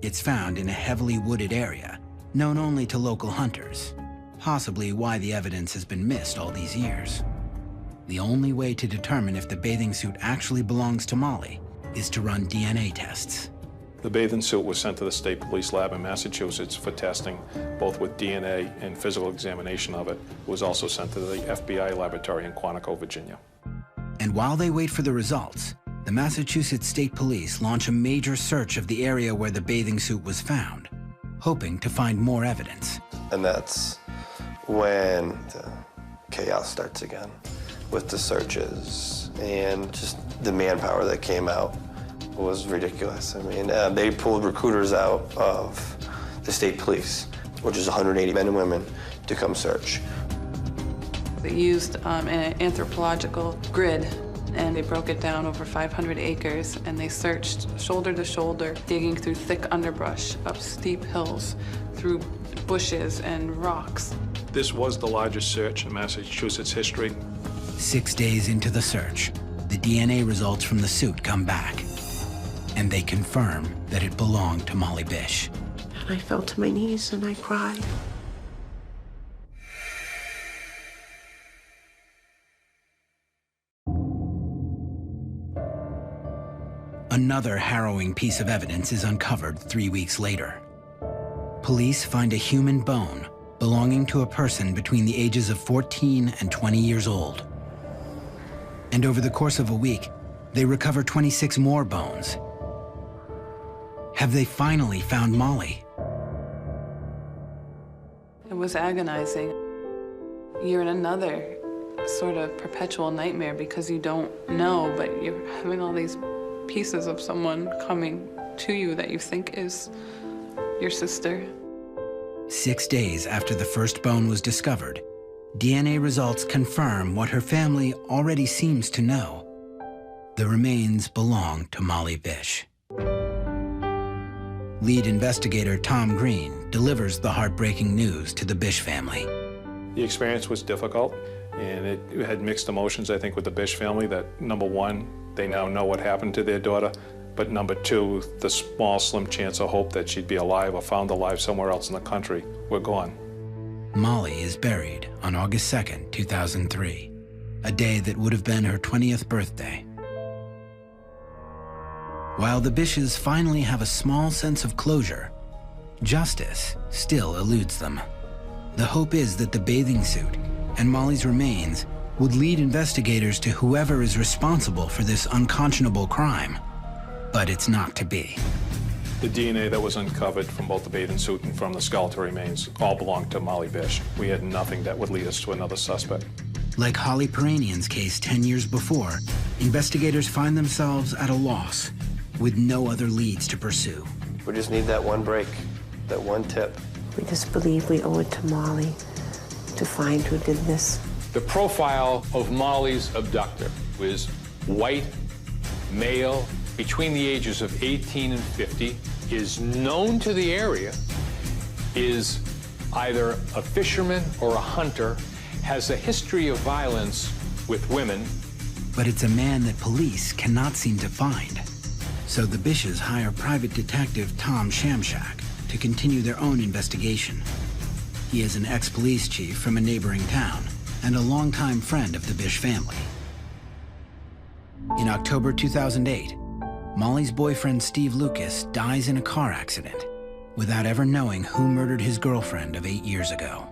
It's found in a heavily wooded area, known only to local hunters, possibly why the evidence has been missed all these years. The only way to determine if the bathing suit actually belongs to Molly is to run DNA tests. The bathing suit was sent to the state police lab in Massachusetts for testing, both with DNA and physical examination of it. It was also sent to the FBI laboratory in Quantico, Virginia. And while they wait for the results, the Massachusetts State Police launch a major search of the area where the bathing suit was found, hoping to find more evidence. And that's when the chaos starts again with the searches, and just the manpower that came out was ridiculous. I mean, they pulled recruiters out of the state police, which is 180 men and women, to come search. They used an anthropological grid, and they broke it down over 500 acres, and they searched shoulder to shoulder, digging through thick underbrush, up steep hills, through bushes and rocks. This was the largest search in Massachusetts history. 6 days into the search, the DNA results from the suit come back, and they confirm that it belonged to Molly Bish. And I fell to my knees and I cried. Another harrowing piece of evidence is uncovered 3 weeks later. Police find a human bone belonging to a person between the ages of 14 and 20 years old. And over the course of a week, they recover 26 more bones. Have they finally found Molly? It was agonizing. You're in another sort of perpetual nightmare because you don't know, but you're having all these pieces of someone coming to you that you think is your sister. 6 days after the first bone was discovered, DNA results confirm what her family already seems to know. The remains belong to Molly Bish. Lead investigator Tom Green delivers the heartbreaking news to the Bish family. The experience was difficult, and it had mixed emotions, I think, with the Bish family, that number one, they now know what happened to their daughter, but number two, the small, slim chance of hope that she'd be alive or found alive somewhere else in the country were gone. Molly is buried on August 2nd, 2003, a day that would have been her 20th birthday. While the Bishes finally have a small sense of closure, justice still eludes them. The hope is that the bathing suit and Molly's remains would lead investigators to whoever is responsible for this unconscionable crime. But it's not to be. The DNA that was uncovered from both the bathing suit and from the skeletal remains all belonged to Molly Bish. We had nothing that would lead us to another suspect. Like Holly Peranian's case 10 years before, investigators find themselves at a loss, with no other leads to pursue. We just need that one break, that one tip. We just believe we owe it to Molly to find who did this. The profile of Molly's abductor was white, male, between the ages of 18 and 50, is known to the area, is either a fisherman or a hunter, has a history of violence with women. But it's a man that police cannot seem to find. So the Bishes hire private detective Tom Shamshak to continue their own investigation. He is an ex-police chief from a neighboring town and a longtime friend of the Bish family. In October 2008, Molly's boyfriend Steve Lucas dies in a car accident without ever knowing who murdered his girlfriend of 8 years ago.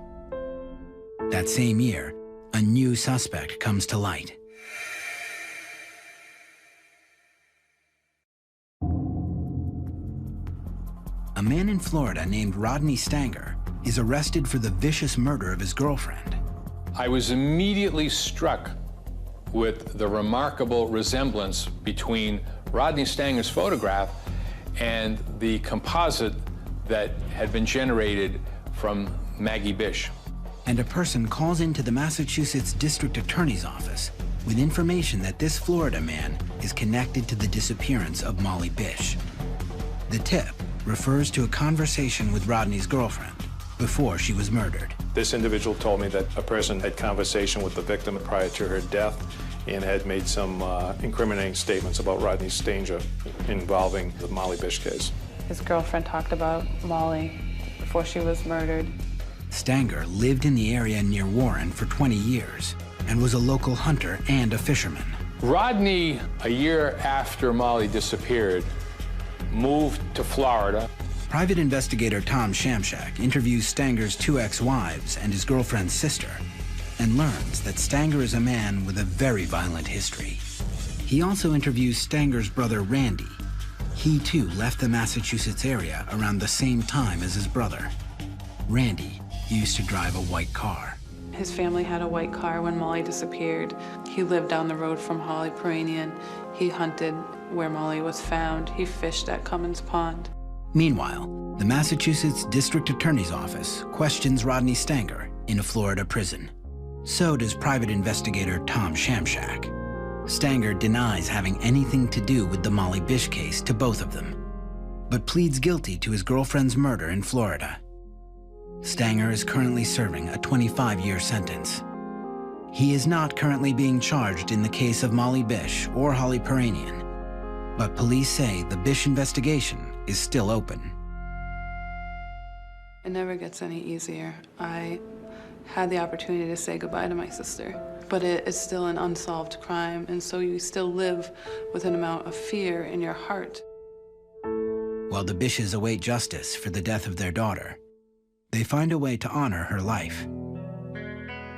That same year, a new suspect comes to light. A man in Florida named Rodney Stanger is arrested for the vicious murder of his girlfriend. I was immediately struck with the remarkable resemblance between Rodney Stanger's photograph and the composite that had been generated from Maggie Bish. And a person calls into the Massachusetts District Attorney's Office with information that this Florida man is connected to the disappearance of Molly Bish. The tip refers to a conversation with Rodney's girlfriend before she was murdered. This individual told me that a person had conversation with the victim prior to her death and had made some incriminating statements about Rodney Stanger involving the Molly Bish case. His girlfriend talked about Molly before she was murdered. Stanger lived in the area near Warren for 20 years and was a local hunter and a fisherman. Rodney, a year after Molly disappeared, moved to Florida. Private investigator Tom Shamshak interviews Stanger's 2 ex-wives and his girlfriend's sister and learns that Stanger is a man with a very violent history. He also interviews Stanger's brother Randy. He too left the Massachusetts area around the same time as his brother. Randy used to drive a white car. His family had a white car when Molly disappeared. He lived down the road from Holly Peranian. He hunted where Molly was found. He fished at Cummins Pond. Meanwhile, the Massachusetts District Attorney's Office questions Rodney Stanger in a Florida prison. So does private investigator Tom Shamshak. Stanger denies having anything to do with the Molly Bish case to both of them, but pleads guilty to his girlfriend's murder in Florida. Stanger is currently serving a 25-year sentence. He is not currently being charged in the case of Molly Bish or Holly Peranian, but police say the Bish investigation is still open. It never gets any easier. I had the opportunity to say goodbye to my sister, but it is still an unsolved crime, and so you still live with an amount of fear in your heart. While the Bishes await justice for the death of their daughter, they find a way to honor her life.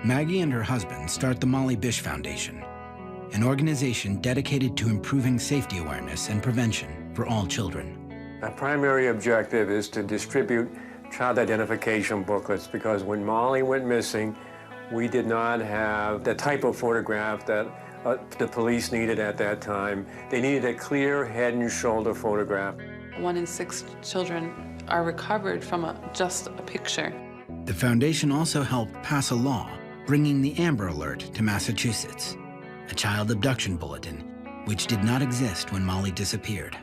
Maggie and her husband start the Molly Bish Foundation, an organization dedicated to improving safety awareness and prevention for all children. Our primary objective is to distribute child identification booklets because when Molly went missing, we did not have the type of photograph that the police needed at that time. They needed a clear head and shoulder photograph. 1 in 6 children are recovered from just a picture. The foundation also helped pass a law bringing the Amber Alert to Massachusetts, a child abduction bulletin which did not exist when Molly disappeared.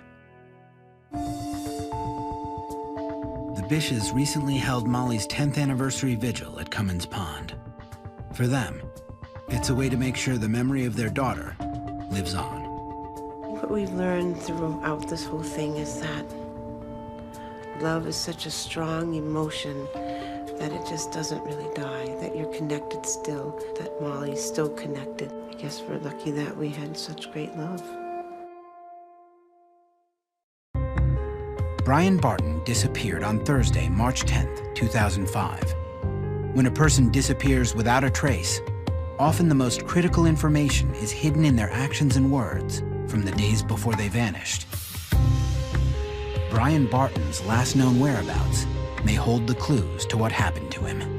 The Bishes recently held Molly's 10th anniversary vigil at Cummins Pond. For them, it's a way to make sure the memory of their daughter lives on. What we've learned throughout this whole thing is that love is such a strong emotion that it just doesn't really die, that you're connected still, that Molly's still connected. I guess we're lucky that we had such great love. Brian Barton disappeared on Thursday, March 10th, 2005. When a person disappears without a trace, often the most critical information is hidden in their actions and words from the days before they vanished. Brian Barton's last known whereabouts may hold the clues to what happened to him.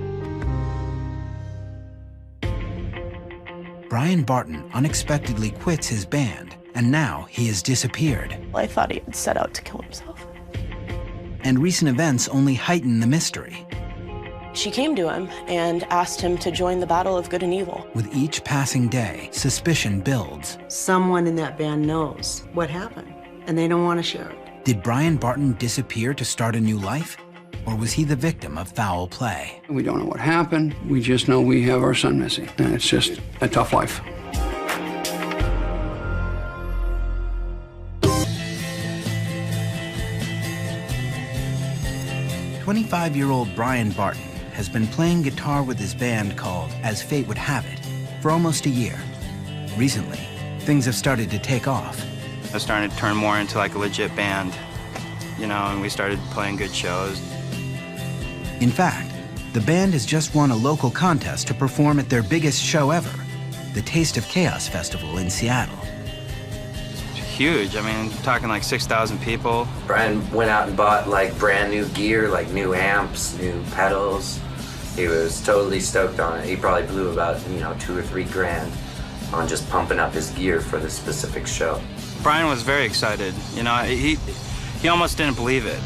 Brian Barton unexpectedly quits his band, and now he has disappeared. I thought he had set out to kill himself. And recent events only heighten the mystery. She came to him and asked him to join the battle of good and evil. With each passing day, suspicion builds. Someone in that band knows what happened, and they don't want to share it. Did Brian Barton disappear to start a new life? Or was he the victim of foul play? We don't know what happened. We just know we have our son missing, and it's just a tough life. "25-year-old Brian Barton has been playing guitar with his band called As Fate Would Have It for almost a year. Recently, things have started to take off. I started to turn more into like a legit band, you know, and we started playing good shows. In fact, the band has just won a local contest to perform at their biggest show ever, the Taste of Chaos Festival in Seattle. Huge. I mean, talking like 6,000 people. Brian went out and bought like brand new gear, like new amps, new pedals. He was totally stoked on it. He probably blew about, $2 or $3 grand on just pumping up his gear for the specific show. Brian was very excited. You know, he almost didn't believe it.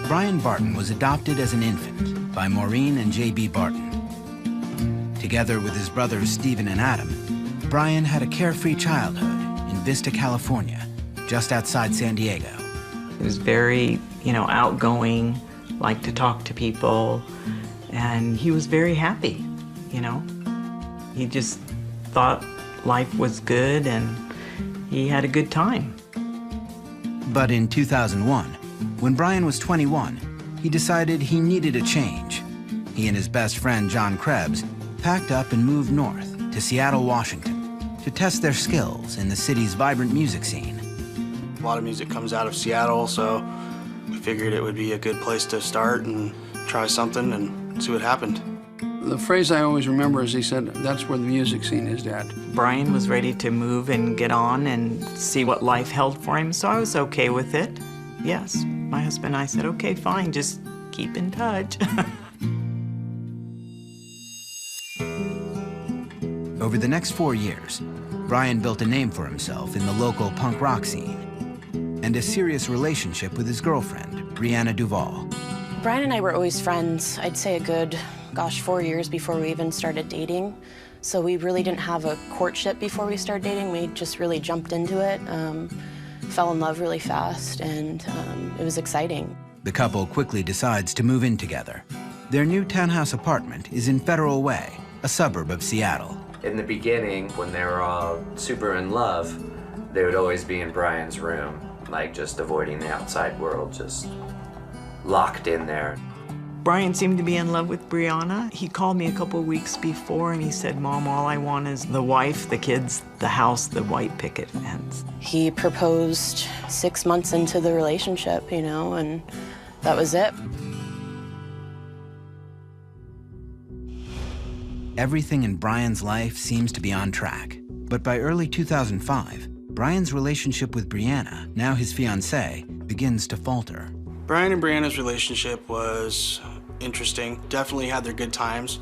Brian Barton was adopted as an infant by Maureen and J.B. Barton. Together with his brothers Stephen and Adam, Brian had a carefree childhood in Vista, California, just outside San Diego. He was very, outgoing, liked to talk to people, and he was very happy, He just thought life was good and he had a good time. But in 2001, when Brian was 21, he decided he needed a change. He and his best friend, John Krebs, packed up and moved north to Seattle, Washington, to test their skills in the city's vibrant music scene. A lot of music comes out of Seattle, so we figured it would be a good place to start and try something and see what happened. The phrase I always remember is he said, "That's where the music scene is, Dad." Brian was ready to move and get on and see what life held for him, so I was okay with it. Yes, my husband and I said, okay, fine, just keep in touch. Over the next 4 years, Brian built a name for himself in the local punk rock scene and a serious relationship with his girlfriend, Brianna Duvall. Brian and I were always friends. I'd say a good, 4 years before we even started dating. So we really didn't have a courtship before we started dating. We just really jumped into it, fell in love really fast, and it was exciting. The couple quickly decides to move in together. Their new townhouse apartment is in Federal Way, a suburb of Seattle. In the beginning, when they were all super in love, they would always be in Brian's room, like just avoiding the outside world, just locked in there. Brian seemed to be in love with Brianna. He called me a couple of weeks before and he said, "Mom, all I want is the wife, the kids, the house, the white picket fence." He proposed 6 months into the relationship, and that was it. Everything in Brian's life seems to be on track. But by early 2005, Brian's relationship with Brianna, now his fiancée, begins to falter. Brian and Brianna's relationship was interesting. Definitely had their good times,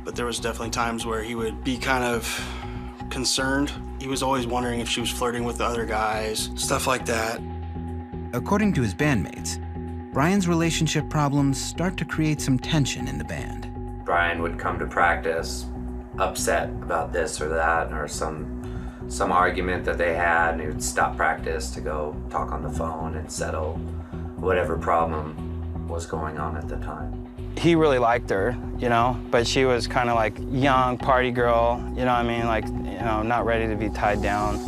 but there was definitely times where he would be kind of concerned. He was always wondering if she was flirting with the other guys, stuff like that. According to his bandmates, Brian's relationship problems start to create some tension in the band. Brian would come to practice upset about this or that, or some argument that they had, and he would stop practice to go talk on the phone and settle whatever problem was going on at the time. He really liked her, but she was kind of like young party girl, not ready to be tied down.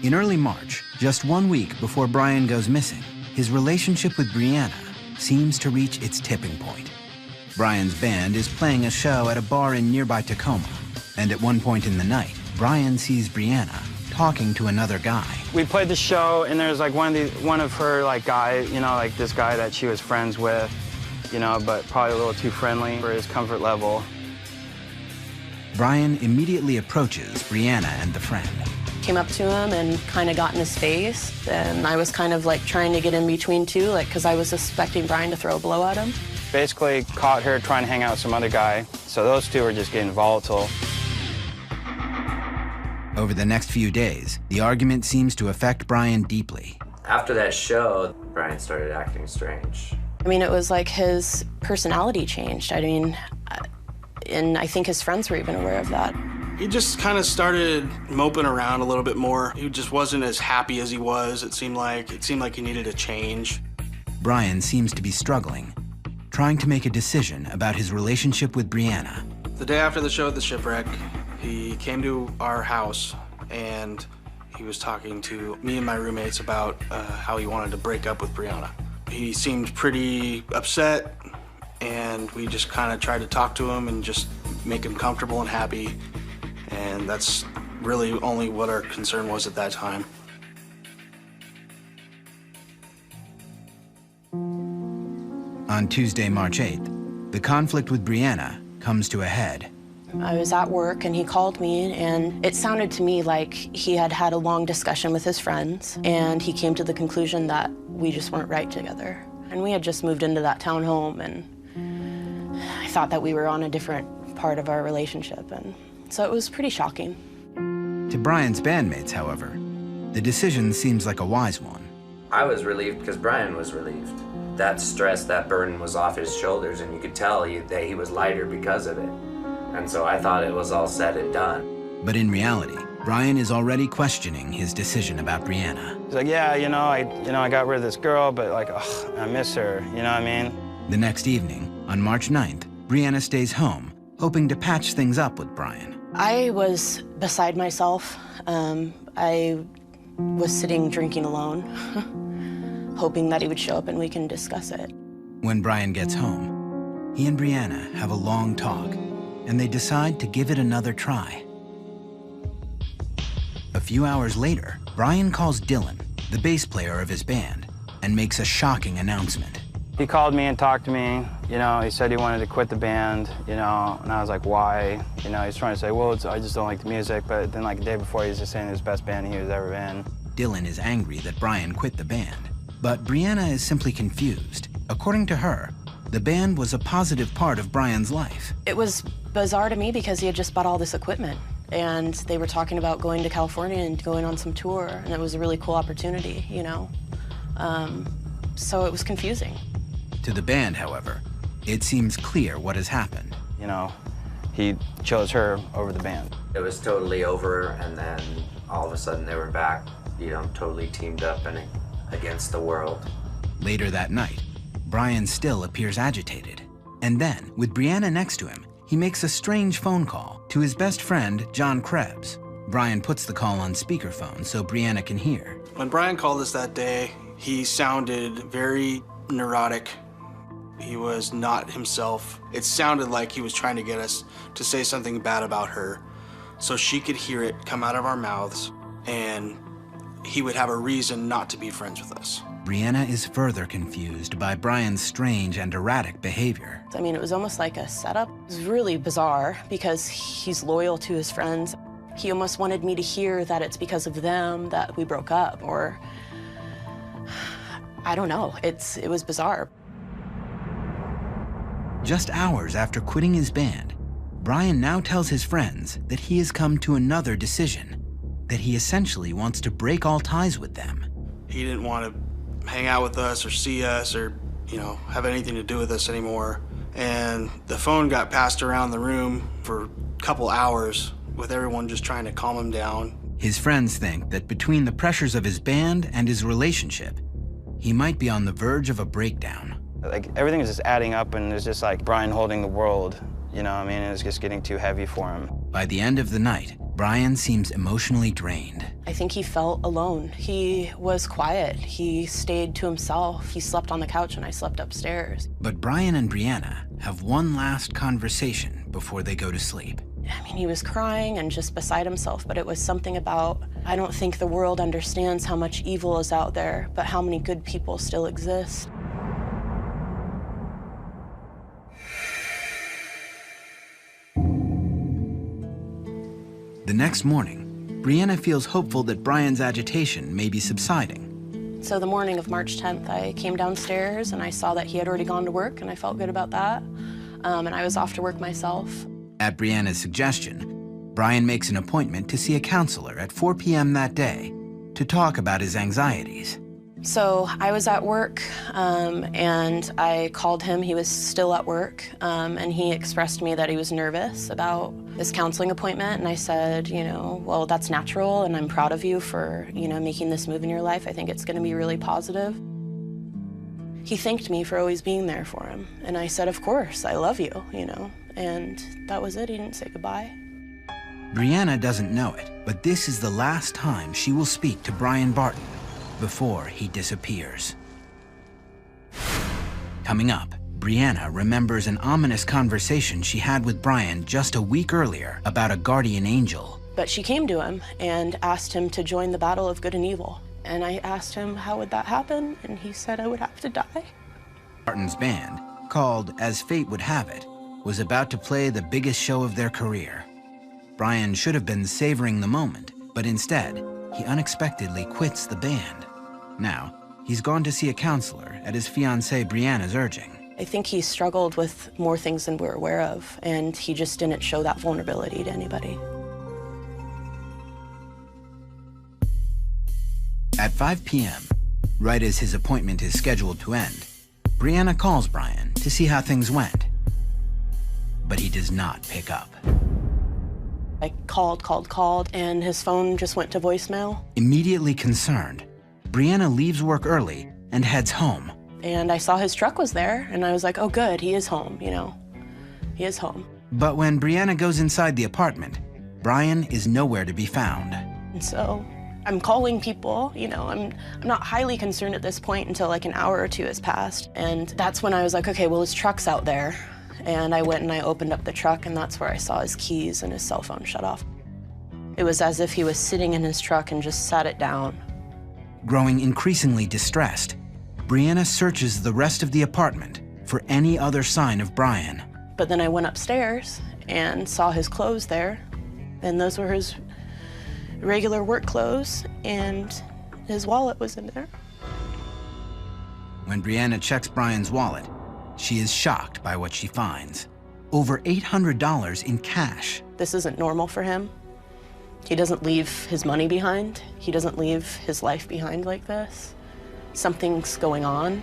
In early March, just 1 week before Brian goes missing, his relationship with Brianna seems to reach its tipping point. Brian's band is playing a show at a bar in nearby Tacoma, and at one point in the night, Brian sees Brianna talking to another guy. We played the show, and there's like one of her like guys, you know, like this guy that she was friends with, you know, but probably a little too friendly for his comfort level. Brian immediately approaches Brianna and the friend. Came up to him and kind of got in his face, and I was kind of like trying to get in between too, like because I was suspecting Brian to throw a blow at him. Basically caught her trying to hang out with some other guy, so those two were just getting volatile. Over the next few days, the argument seems to affect Brian deeply. After that show, Brian started acting strange. I mean, it was like his personality changed. I mean, and I think his friends were even aware of that. He just kind of started moping around a little bit more. He just wasn't as happy as he was. It seemed like he needed a change. Brian seems to be struggling, trying to make a decision about his relationship with Brianna. The day after the show at the shipwreck, he came to our house and he was talking to me and my roommates about how he wanted to break up with Brianna. He seemed pretty upset, and we just kind of tried to talk to him and just make him comfortable and happy. And that's really only what our concern was at that time. On Tuesday, March 8th, the conflict with Brianna comes to a head. I was at work and he called me, and it sounded to me like he had had a long discussion with his friends, and he came to the conclusion that we just weren't right together. And we had just moved into that townhome, and I thought that we were on a different part of our relationship, and so it was pretty shocking. To Brian's bandmates, however, the decision seems like a wise one. I was relieved because Brian was relieved. That stress, that burden was off his shoulders, and you could tell that he was lighter because of it. And so I thought it was all said and done. But in reality, Brian is already questioning his decision about Brianna. He's like, yeah, I got rid of this girl, but like, ugh, I miss her, you know what I mean? The next evening, on March 9th, Brianna stays home, hoping to patch things up with Brian. I was beside myself. I was sitting drinking alone, hoping that he would show up and we can discuss it. When Brian gets home, he and Brianna have a long talk, and they decide to give it another try. A few hours later, Brian calls Dylan, the bass player of his band, and makes a shocking announcement. He called me and talked to me, he said he wanted to quit the band, and I was like, why? He's trying to say, well, I just don't like the music, but then like the day before, he was just saying it was the best band he was ever in. Dylan is angry that Brian quit the band, but Brianna is simply confused. According to her, the band was a positive part of Brian's life. It was bizarre to me because he had just bought all this equipment, and they were talking about going to California and going on some tour, and it was a really cool opportunity, so it was confusing. To the band, however, it seems clear what has happened. He chose her over the band. It was totally over, and then all of a sudden they were back, totally teamed up and against the world. Later that night, Brian still appears agitated. And then, with Brianna next to him, he makes a strange phone call to his best friend, John Krebs. Brian puts the call on speakerphone so Brianna can hear. When Brian called us that day, he sounded very neurotic. He was not himself. It sounded like he was trying to get us to say something bad about her so she could hear it come out of our mouths, and he would have a reason not to be friends with us. Brianna is further confused by Brian's strange and erratic behavior. I mean, it was almost like a setup. It was really bizarre because he's loyal to his friends. He almost wanted me to hear that it's because of them that we broke up, or I don't know. It was bizarre. Just hours after quitting his band, Brian now tells his friends that he has come to another decision, that he essentially wants to break all ties with them. He didn't want to hang out with us or see us or, have anything to do with us anymore. And the phone got passed around the room for a couple hours with everyone just trying to calm him down. His friends think that between the pressures of his band and his relationship, he might be on the verge of a breakdown. Like, everything is just adding up, and it's just like Brian holding the world, it's just getting too heavy for him. By the end of the night, Brian seems emotionally drained. I think he felt alone. He was quiet. He stayed to himself. He slept on the couch and I slept upstairs. But Brian and Brianna have one last conversation before they go to sleep. I mean, he was crying and just beside himself, but it was something about, I don't think the world understands how much evil is out there, but how many good people still exist. The next morning, Brianna feels hopeful that Brian's agitation may be subsiding. So the morning of March 10th, I came downstairs and I saw that he had already gone to work, and I felt good about that. And I was off to work myself. At Brianna's suggestion, Brian makes an appointment to see a counselor at 4 p.m. that day to talk about his anxieties. So I was at work, and I called him. He was still at work, and he expressed to me that he was nervous about this counseling appointment. And I said, you know, well, that's natural, and I'm proud of you for, you know, making this move in your life. I think it's going to be really positive. He thanked me for always being there for him. And I said, of course, I love you, you know. And that was it. He didn't say goodbye. Brianna doesn't know it, but this is the last time she will speak to Brian Barton before he disappears. Coming up, Brianna remembers an ominous conversation she had with Brian just a week earlier about a guardian angel. But she came to him and asked him to join the battle of good and evil. And I asked him, how would that happen? And he said I would have to die. Barton's band, called As Fate Would Have It, was about to play the biggest show of their career. Brian should have been savoring the moment, but instead, he unexpectedly quits the band. Now, he's gone to see a counselor at his fiancée Brianna's urging. I think he struggled with more things than we're aware of, and he just didn't show that vulnerability to anybody. At 5 p.m., right as his appointment is scheduled to end, Brianna calls Brian to see how things went. But he does not pick up. I called, and his phone just went to voicemail. Immediately concerned, Brianna leaves work early and heads home. And I saw his truck was there, and I was like, oh good, he is home, you know. He is home. But when Brianna goes inside the apartment, Brian is nowhere to be found. And so I'm calling people, you know, I'm not highly concerned at this point until like an hour or two has passed. And that's when I was like, okay, well, his truck's out there. And I went and I opened up the truck, and that's where I saw his keys and his cell phone shut off. It was as if he was sitting in his truck and just sat it down. Growing increasingly distressed, Brianna searches the rest of the apartment for any other sign of Brian. But then I went upstairs and saw his clothes there, and those were his regular work clothes, and his wallet was in there. When Brianna checks Brian's wallet, she is shocked by what she finds. Over $800 in cash. This isn't normal for him. He doesn't leave his money behind. He doesn't leave his life behind like this. Something's going on.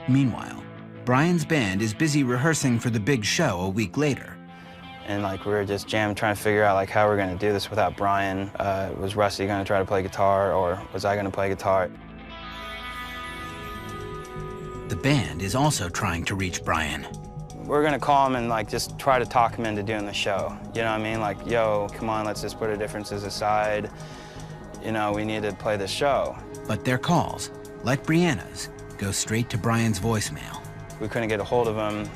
Meanwhile, Brian's band is busy rehearsing for the big show a week later. And like we were just jamming, trying to figure out like how we're gonna do this without Brian. Was Rusty gonna try to play guitar, or was I gonna play guitar? The band is also trying to reach Brian. We're gonna call him and like just try to talk him into doing the show. You know what I mean? Like, yo, come on, let's just put our differences aside. You know, we need to play the show. But their calls, like Brianna's, go straight to Brian's voicemail. We couldn't get a hold of him,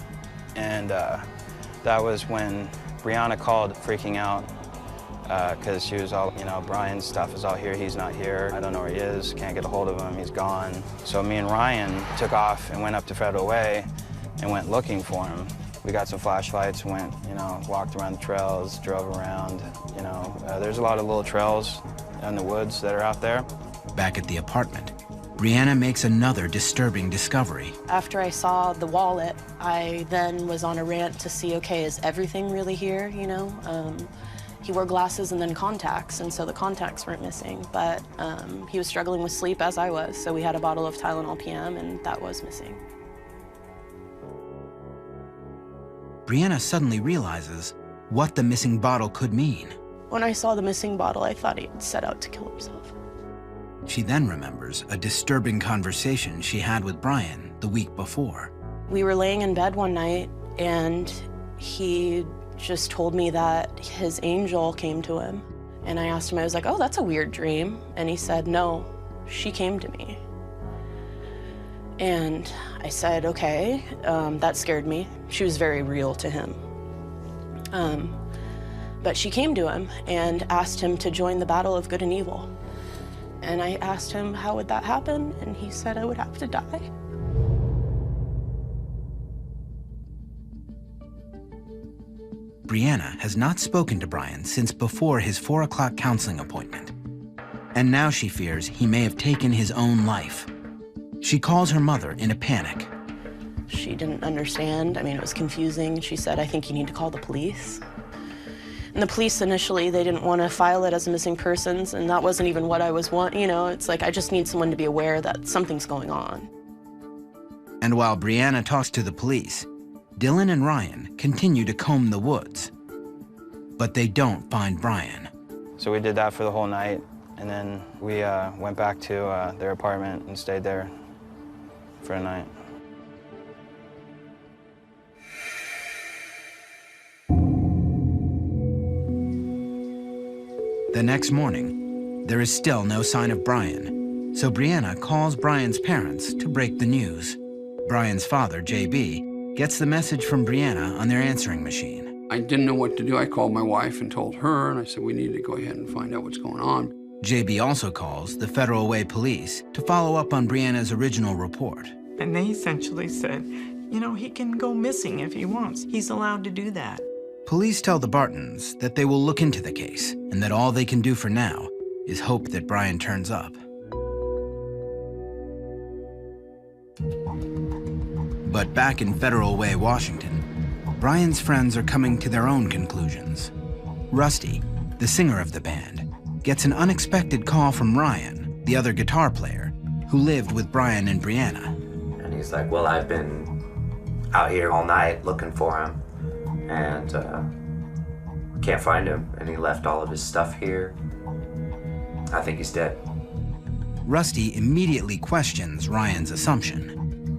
and that was when Brianna called, freaking out, because she was all, you know, Brian's stuff is all here, he's not here, I don't know where he is, can't get a hold of him, he's gone. So me and Ryan took off and went up to Federal Way and went looking for him. We got some flashlights, went, you know, walked around the trails, drove around, you know. There's a lot of little trails in the woods that are out there. Back at the apartment, Brianna makes another disturbing discovery. After I saw the wallet, I then was on a rant to see, okay, is everything really here, you know? He wore glasses and then contacts, and so the contacts weren't missing, but he was struggling with sleep as I was, so we had a bottle of Tylenol PM, and that was missing. Brianna suddenly realizes what the missing bottle could mean. When I saw the missing bottle, I thought he'd set out to kill himself. She then remembers a disturbing conversation she had with Brian the week before. We were laying in bed one night, and he just told me that his angel came to him. And I asked him, I was like, oh, that's a weird dream. And he said, no, she came to me. And I said, okay, that scared me. She was very real to him. But she came to him and asked him to join the battle of good and evil. And I asked him, how would that happen? And he said I would have to die. Brianna has not spoken to Brian since before his 4 o'clock counseling appointment. And now she fears he may have taken his own life. She calls her mother in a panic. She didn't understand. I mean, it was confusing. She said, I think you need to call the police. And the police initially, they didn't want to file it as a missing persons, and that wasn't even what I was wanting. You know, it's like, I just need someone to be aware that something's going on. And while Brianna talks to the police, Dylan and Ryan continue to comb the woods. But they don't find Brian. So we did that for the whole night, and then we went back to their apartment and stayed there for a night. The next morning, there is still no sign of Brian, so Brianna calls Brian's parents to break the news. Brian's father, JB, gets the message from Brianna on their answering machine. I didn't know what to do. I called my wife and told her, and I said, we need to go ahead and find out what's going on. JB also calls the Federal Way Police to follow up on Brianna's original report. And they essentially said, you know, he can go missing if he wants. He's allowed to do that. Police tell the Bartons that they will look into the case and that all they can do for now is hope that Brian turns up. But back in Federal Way, Washington, Brian's friends are coming to their own conclusions. Rusty, the singer of the band, gets an unexpected call from Ryan, the other guitar player, who lived with Brian and Brianna. And he's like, well, I've been out here all night looking for him, and can't find him, and he left all of his stuff here. I think he's dead. Rusty immediately questions Ryan's assumption.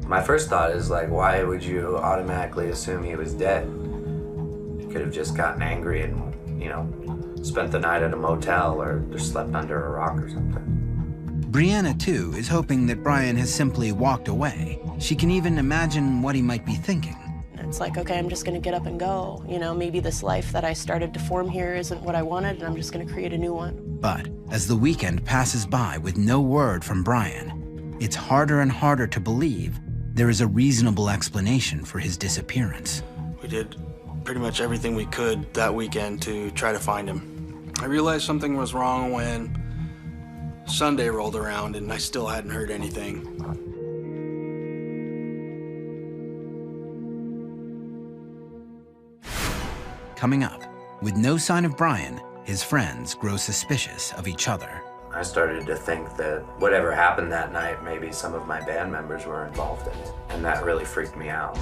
My first thought is like, why would you automatically assume he was dead? You could have just gotten angry and, you know, spent the night at a motel or just slept under a rock or something. Brianna, too, is hoping that Brian has simply walked away. She can even imagine what he might be thinking. It's like, okay, I'm just gonna get up and go. You know, maybe this life that I started to form here isn't what I wanted, and I'm just gonna create a new one. But as the weekend passes by with no word from Brian, it's harder and harder to believe there is a reasonable explanation for his disappearance. We did pretty much everything we could that weekend to try to find him. I realized something was wrong when Sunday rolled around and I still hadn't heard anything. Coming up, with no sign of Brian, his friends grow suspicious of each other. I started to think that whatever happened that night, maybe some of my band members were involved in it, and that really freaked me out.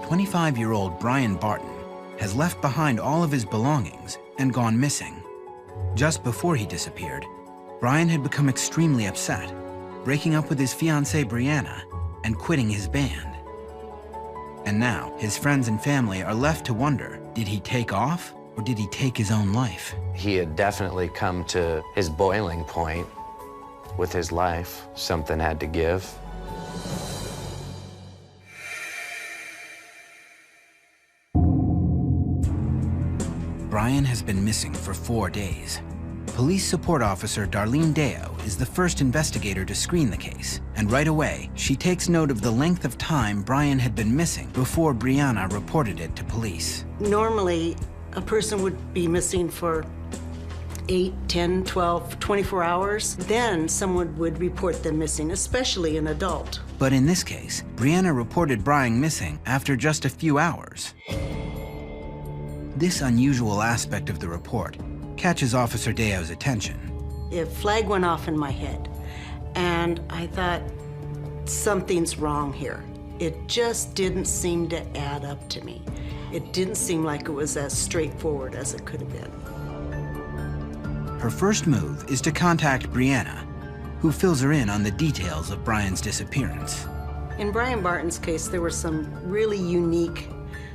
25-year-old Brian Barton has left behind all of his belongings and gone missing. Just before he disappeared, Brian had become extremely upset, breaking up with his fiancée Brianna and quitting his band. And now, his friends and family are left to wonder, did he take off or did he take his own life? He had definitely come to his boiling point with his life. Something had to give. Brian has been missing for 4 days. Police support officer Darlene Deo is the first investigator to screen the case, and right away, she takes note of the length of time Brian had been missing before Brianna reported it to police. Normally, a person would be missing for 8, 10, 12, 24 hours. Then someone would report them missing, especially an adult. But in this case, Brianna reported Brian missing after just a few hours. This unusual aspect of the report catches Officer Deo's attention. A flag went off in my head, and I thought, something's wrong here. It just didn't seem to add up to me. It didn't seem like it was as straightforward as it could have been. Her first move is to contact Brianna, who fills her in on the details of Brian's disappearance. In Brian Barton's case, there were some really unique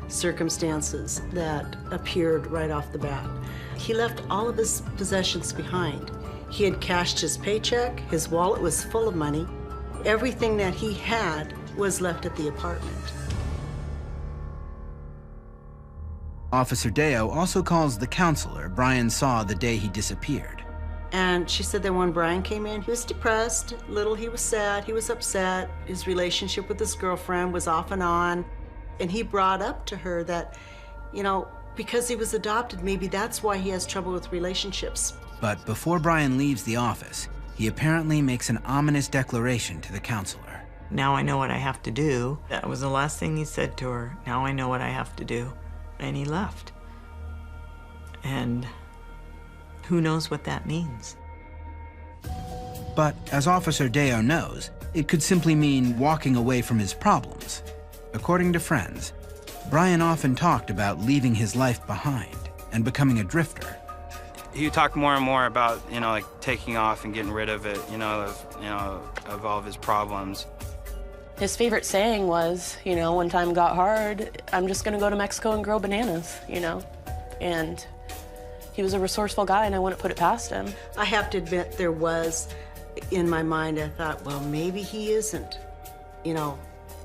circumstances that appeared right off the bat. He left all of his possessions behind. He had cashed his paycheck, his wallet was full of money. Everything that he had was left at the apartment. Officer Deo also calls the counselor Brian saw the day he disappeared. And she said that when Brian came in, he was depressed, little he was sad, he was upset. His relationship with his girlfriend was off and on. And he brought up to her that, you know, because he was adopted, maybe that's why he has trouble with relationships. But before Brian leaves the office, he apparently makes an ominous declaration to the counselor. Now I know what I have to do. That was the last thing he said to her. Now I know what I have to do. And he left. And who knows what that means? But as Officer Deo knows, it could simply mean walking away from his problems. According to friends, Brian often talked about leaving his life behind and becoming a drifter. He talked more and more about, like taking off and getting rid of it, of all of his problems. His favorite saying was, when time got hard, I'm just gonna go to Mexico and grow bananas, And he was a resourceful guy and I wouldn't put it past him. I have to admit there was, in my mind, I thought, well, maybe he isn't,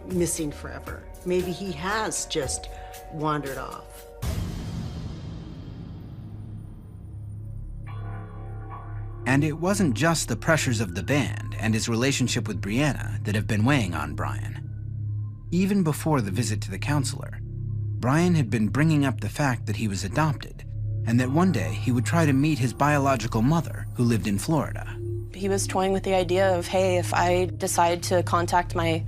missing forever. Maybe he has just wandered off. And it wasn't just the pressures of the band and his relationship with Brianna that have been weighing on Brian. Even before the visit to the counselor, Brian had been bringing up the fact that he was adopted and that one day he would try to meet his biological mother, who lived in Florida. He was toying with the idea of, hey, if I decide to contact my,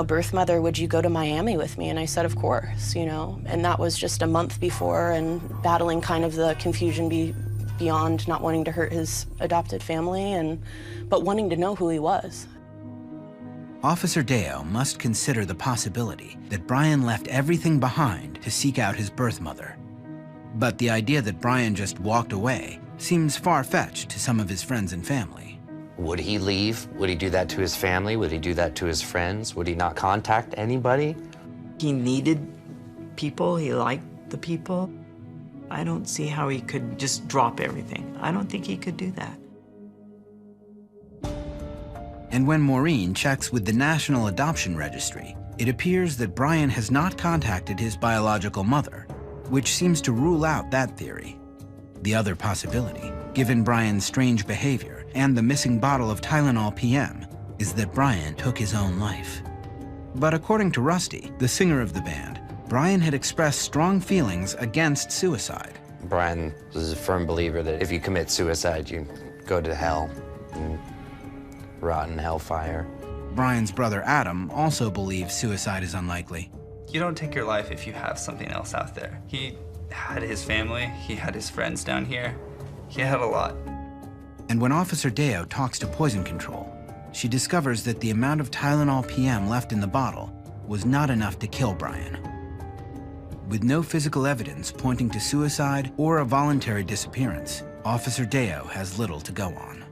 birth mother, would you go to Miami with me? And I said, of course, And that was just a month before, and battling kind of the confusion beyond not wanting to hurt his adopted family, but wanting to know who he was. Officer Deo must consider the possibility that Brian left everything behind to seek out his birth mother. But the idea that Brian just walked away seems far-fetched to some of his friends and family. Would he leave? Would he do that to his family? Would he do that to his friends? Would he not contact anybody? He needed people, he liked the people. I don't see how he could just drop everything. I don't think he could do that. And when Maureen checks with the National Adoption Registry, it appears that Brian has not contacted his biological mother, which seems to rule out that theory. The other possibility, given Brian's strange behavior and the missing bottle of Tylenol PM, is that Brian took his own life. But according to Rusty, the singer of the band, Brian had expressed strong feelings against suicide. Brian was a firm believer that if you commit suicide, you go to hell and rot in hellfire. Brian's brother Adam also believes suicide is unlikely. You don't take your life if you have something else out there. He had his family, he had his friends down here. He had a lot. And when Officer Deo talks to Poison Control, she discovers that the amount of Tylenol PM left in the bottle was not enough to kill Brian. With no physical evidence pointing to suicide or a voluntary disappearance, Officer Deo has little to go on.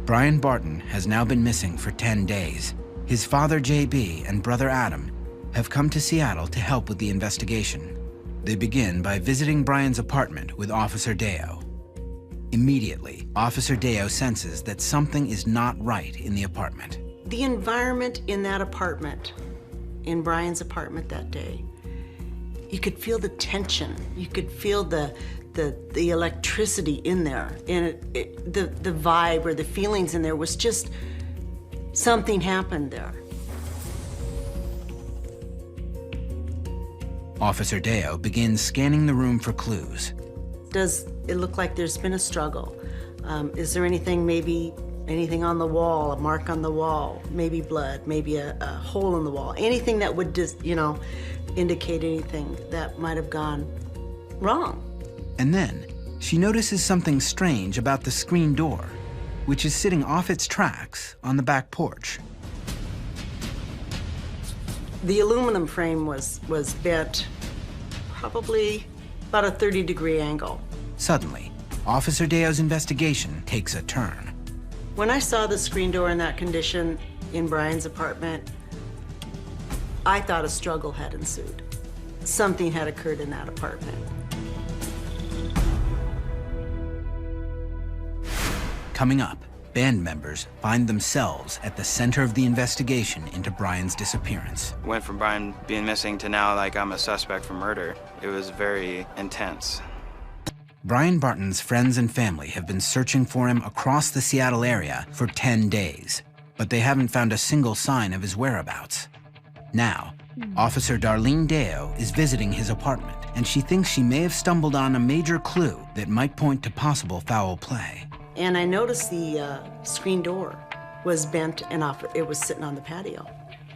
Brian Barton has now been missing for 10 days. His father, JB, and brother Adam have come to Seattle to help with the investigation. They begin by visiting Brian's apartment with Officer Deo. Immediately, Officer Deo senses that something is not right in the apartment. The environment in that apartment, in Brian's apartment that day, you could feel the tension. You could feel the electricity in there, and the vibe or the feelings in there was just, something happened there. Officer Deo begins scanning the room for clues. Does it look like there's been a struggle? Is there anything, maybe anything on the wall, a mark on the wall, maybe blood, maybe a hole in the wall, anything that would just, indicate anything that might have gone wrong? And then she notices something strange about the screen door, which is sitting off its tracks on the back porch. The aluminum frame was bent probably about a 30-degree angle. Suddenly, Officer Deo's investigation takes a turn. When I saw the screen door in that condition in Brian's apartment, I thought a struggle had ensued. Something had occurred in that apartment. Coming up, band members find themselves at the center of the investigation into Brian's disappearance. Went from Brian being missing to now like I'm a suspect for murder. It was very intense. Brian Barton's friends and family have been searching for him across the Seattle area for 10 days, but they haven't found a single sign of his whereabouts. Now, Officer Darlene Deo is visiting his apartment, and she thinks she may have stumbled on a major clue that might point to possible foul play. And I noticed the screen door was bent and off. It was sitting on the patio.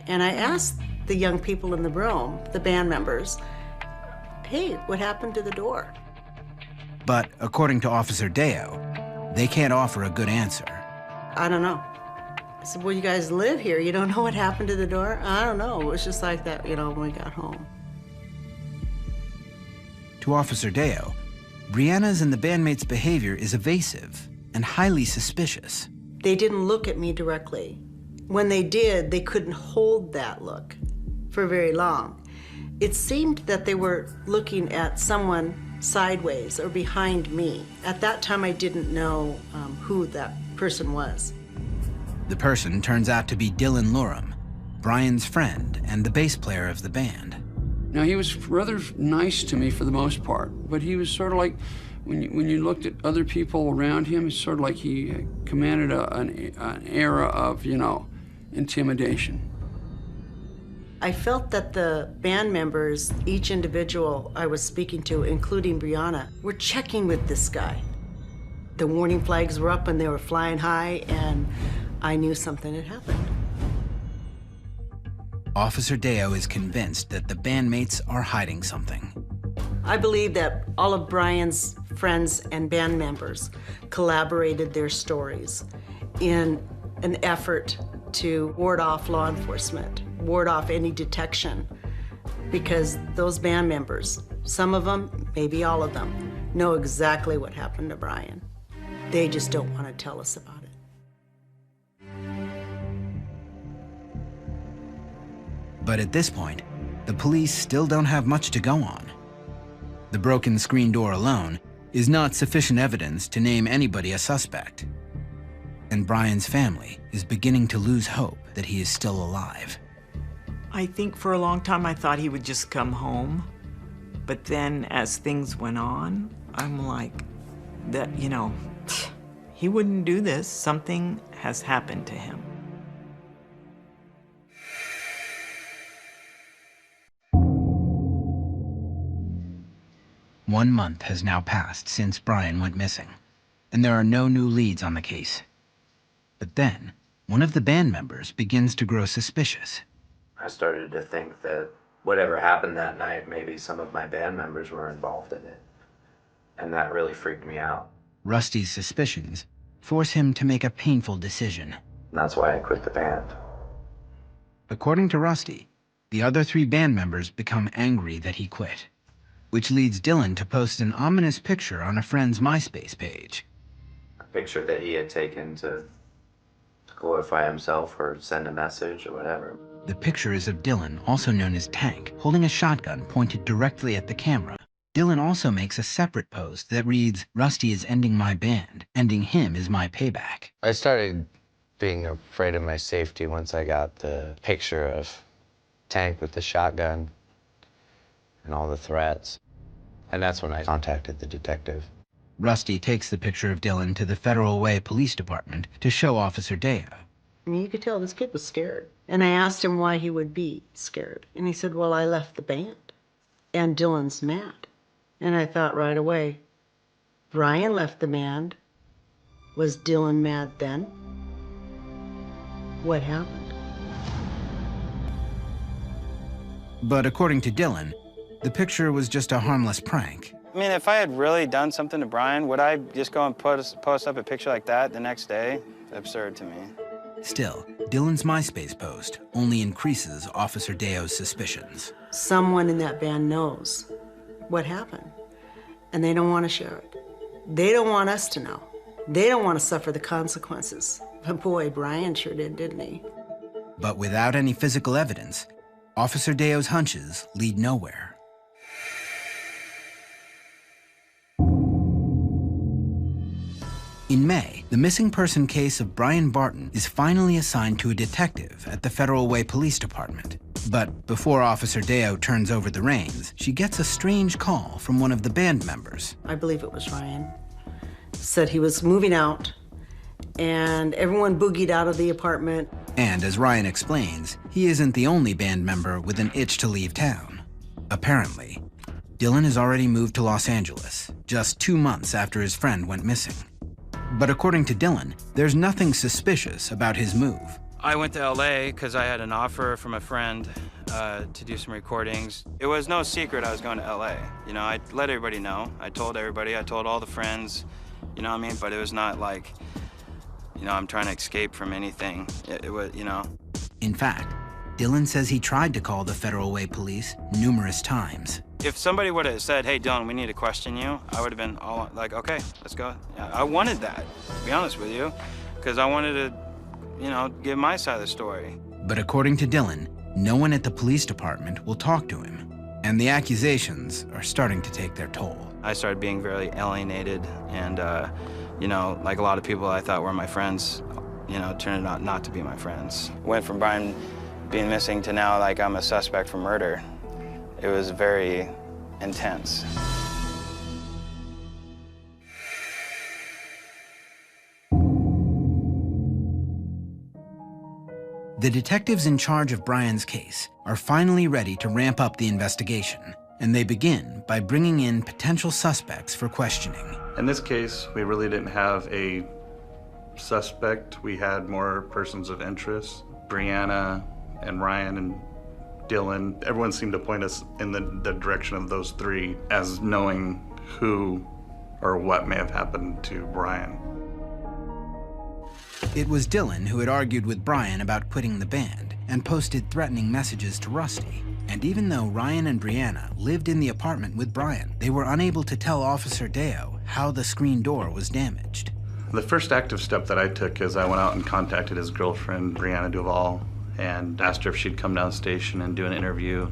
And I asked the young people in the room, the band members, hey, what happened to the door? But according to Officer Deo, they can't offer a good answer. I don't know. I said, well, you guys live here. You don't know what happened to the door? I don't know. It was just like that, you know, when we got home. To Officer Deo, Brianna's and the bandmates' behavior is evasive and highly suspicious. They didn't look at me directly. When they did, they couldn't hold that look for very long. It seemed that they were looking at someone sideways or behind me. At that time, I didn't know who that person was. The person turns out to be Dylan Lorem, Brian's friend and the bass player of the band. Now, he was rather nice to me for the most part, but he was sort of like, when you looked at other people around him, it's sort of like he commanded an era of, you know, intimidation. I felt that the band members, each individual I was speaking to, including Brianna, were checking with this guy. The warning flags were up and they were flying high, and I knew something had happened. Officer Deo is convinced that the bandmates are hiding something. I believe that all of Brian's friends and band members collaborated their stories in an effort to ward off law enforcement, ward off any detection, because those band members, some of them, maybe all of them, know exactly what happened to Brian. They just don't want to tell us about it. But at this point, the police still don't have much to go on. The broken screen door alone is not sufficient evidence to name anybody a suspect. And Brian's family is beginning to lose hope that he is still alive. I think for a long time I thought he would just come home. But then as things went on, I'm like, that, you know, he wouldn't do this. Something has happened to him. One month has now passed since Brian went missing, and there are no new leads on the case. But then, one of the band members begins to grow suspicious. I started to think that whatever happened that night, maybe some of my band members were involved in it. And that really freaked me out. Rusty's suspicions force him to make a painful decision. And that's why I quit the band. According to Rusty, the other 3 band members become angry that he quit, which leads Dylan to post an ominous picture on a friend's MySpace page. A picture that he had taken to glorify himself or send a message or whatever. The picture is of Dylan, also known as Tank, holding a shotgun pointed directly at the camera. Dylan also makes a separate post that reads, "Rusty is ending my band. Ending him is my payback." I started being afraid of my safety once I got the picture of Tank with the shotgun and all the threats. And that's when I contacted the detective. Rusty takes the picture of Dylan to the Federal Way Police Department to show Officer Deo. I mean, you could tell this kid was scared. And I asked him why he would be scared. And he said, well, I left the band. And Dylan's mad. And I thought right away, Brian left the band. Was Dylan mad then? What happened? But according to Dylan, the picture was just a harmless prank. I mean, if I had really done something to Brian, would I just go and post up a picture like that the next day? It's absurd to me. Still, Dylan's MySpace post only increases Officer Deo's suspicions. Someone in that band knows what happened, and they don't want to share it. They don't want us to know. They don't want to suffer the consequences. But boy, Brian sure did, didn't he? But without any physical evidence, Officer Deo's hunches lead nowhere. In May, the missing person case of Brian Barton is finally assigned to a detective at the Federal Way Police Department. But before Officer Deo turns over the reins, she gets a strange call from one of the band members. I believe it was Ryan. Said he was moving out, and everyone boogied out of the apartment. And as Ryan explains, he isn't the only band member with an itch to leave town. Apparently, Dylan has already moved to Los Angeles, just 2 months after his friend went missing. But according to Dylan, there's nothing suspicious about his move. I went to LA because I had an offer from a friend to do some recordings. It was no secret I was going to LA. You know, I let everybody know. I told everybody, I told all the friends, you know what I mean? But it was not like, you know, I'm trying to escape from anything. It was, you know. In fact, Dylan says he tried to call the Federal Way Police numerous times. If somebody would have said, hey, Dylan, we need to question you, I would have been all like, okay, let's go. Yeah, I wanted that, to be honest with you, because I wanted to, you know, give my side of the story. But according to Dylan, no one at the police department will talk to him, and the accusations are starting to take their toll. I started being very alienated, and, you know, like a lot of people I thought were my friends, you know, turned out not to be my friends. Went from Brian being missing to now, like, I'm a suspect for murder. It was very intense. The detectives in charge of Brian's case are finally ready to ramp up the investigation, and they begin by bringing in potential suspects for questioning. In this case, we really didn't have a suspect. We had more persons of interest. Brianna and Ryan and Dylan, everyone seemed to point us in the direction of those three as knowing who or what may have happened to Brian. It was Dylan who had argued with Brian about quitting the band and posted threatening messages to Rusty. And even though Ryan and Brianna lived in the apartment with Brian, they were unable to tell Officer Deo how the screen door was damaged. The first active step that I took is I went out and contacted his girlfriend, Brianna Duval, and asked her if she'd come down the station and do an interview.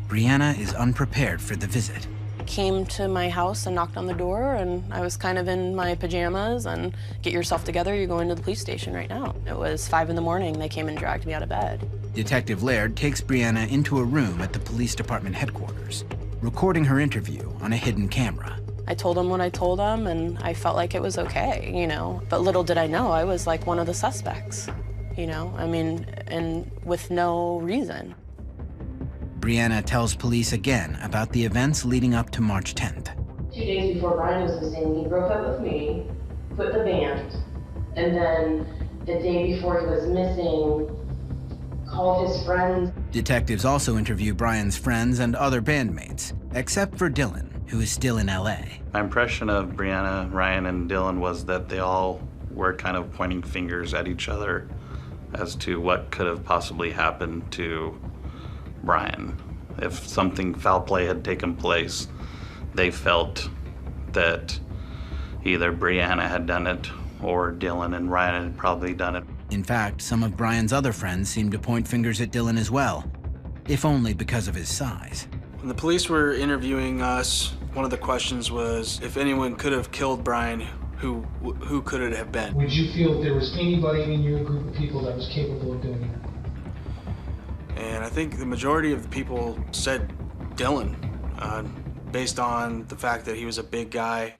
Brianna is unprepared for the visit. Came to my house and knocked on the door, and I was kind of in my pajamas and get yourself together, you're going to the police station right now. It was 5 in the morning, they came and dragged me out of bed. Detective Laird takes Brianna into a room at the police department headquarters, recording her interview on a hidden camera. I told him what I told him, and I felt like it was okay, you know. But little did I know I was like one of the suspects, you know? I mean, and with no reason. Brianna tells police again about the events leading up to March 10th. 2 days before Brian was missing, he broke up with me, quit the band, and then the day before he was missing, called his friends. Detectives also interview Brian's friends and other bandmates, except for Dylan, who is still in LA. My impression of Brianna, Ryan, and Dylan was that they all were kind of pointing fingers at each other as to what could have possibly happened to Brian. If something foul play had taken place, they felt that either Brianna had done it or Dylan and Ryan had probably done it. In fact, some of Brian's other friends seemed to point fingers at Dylan as well, if only because of his size. When the police were interviewing us, one of the questions was if anyone could have killed Brian, who could it have been? Would you feel there was anybody in your group of people that was capable of doing that? And I think the majority of the people said Dylan, based on the fact that he was a big guy.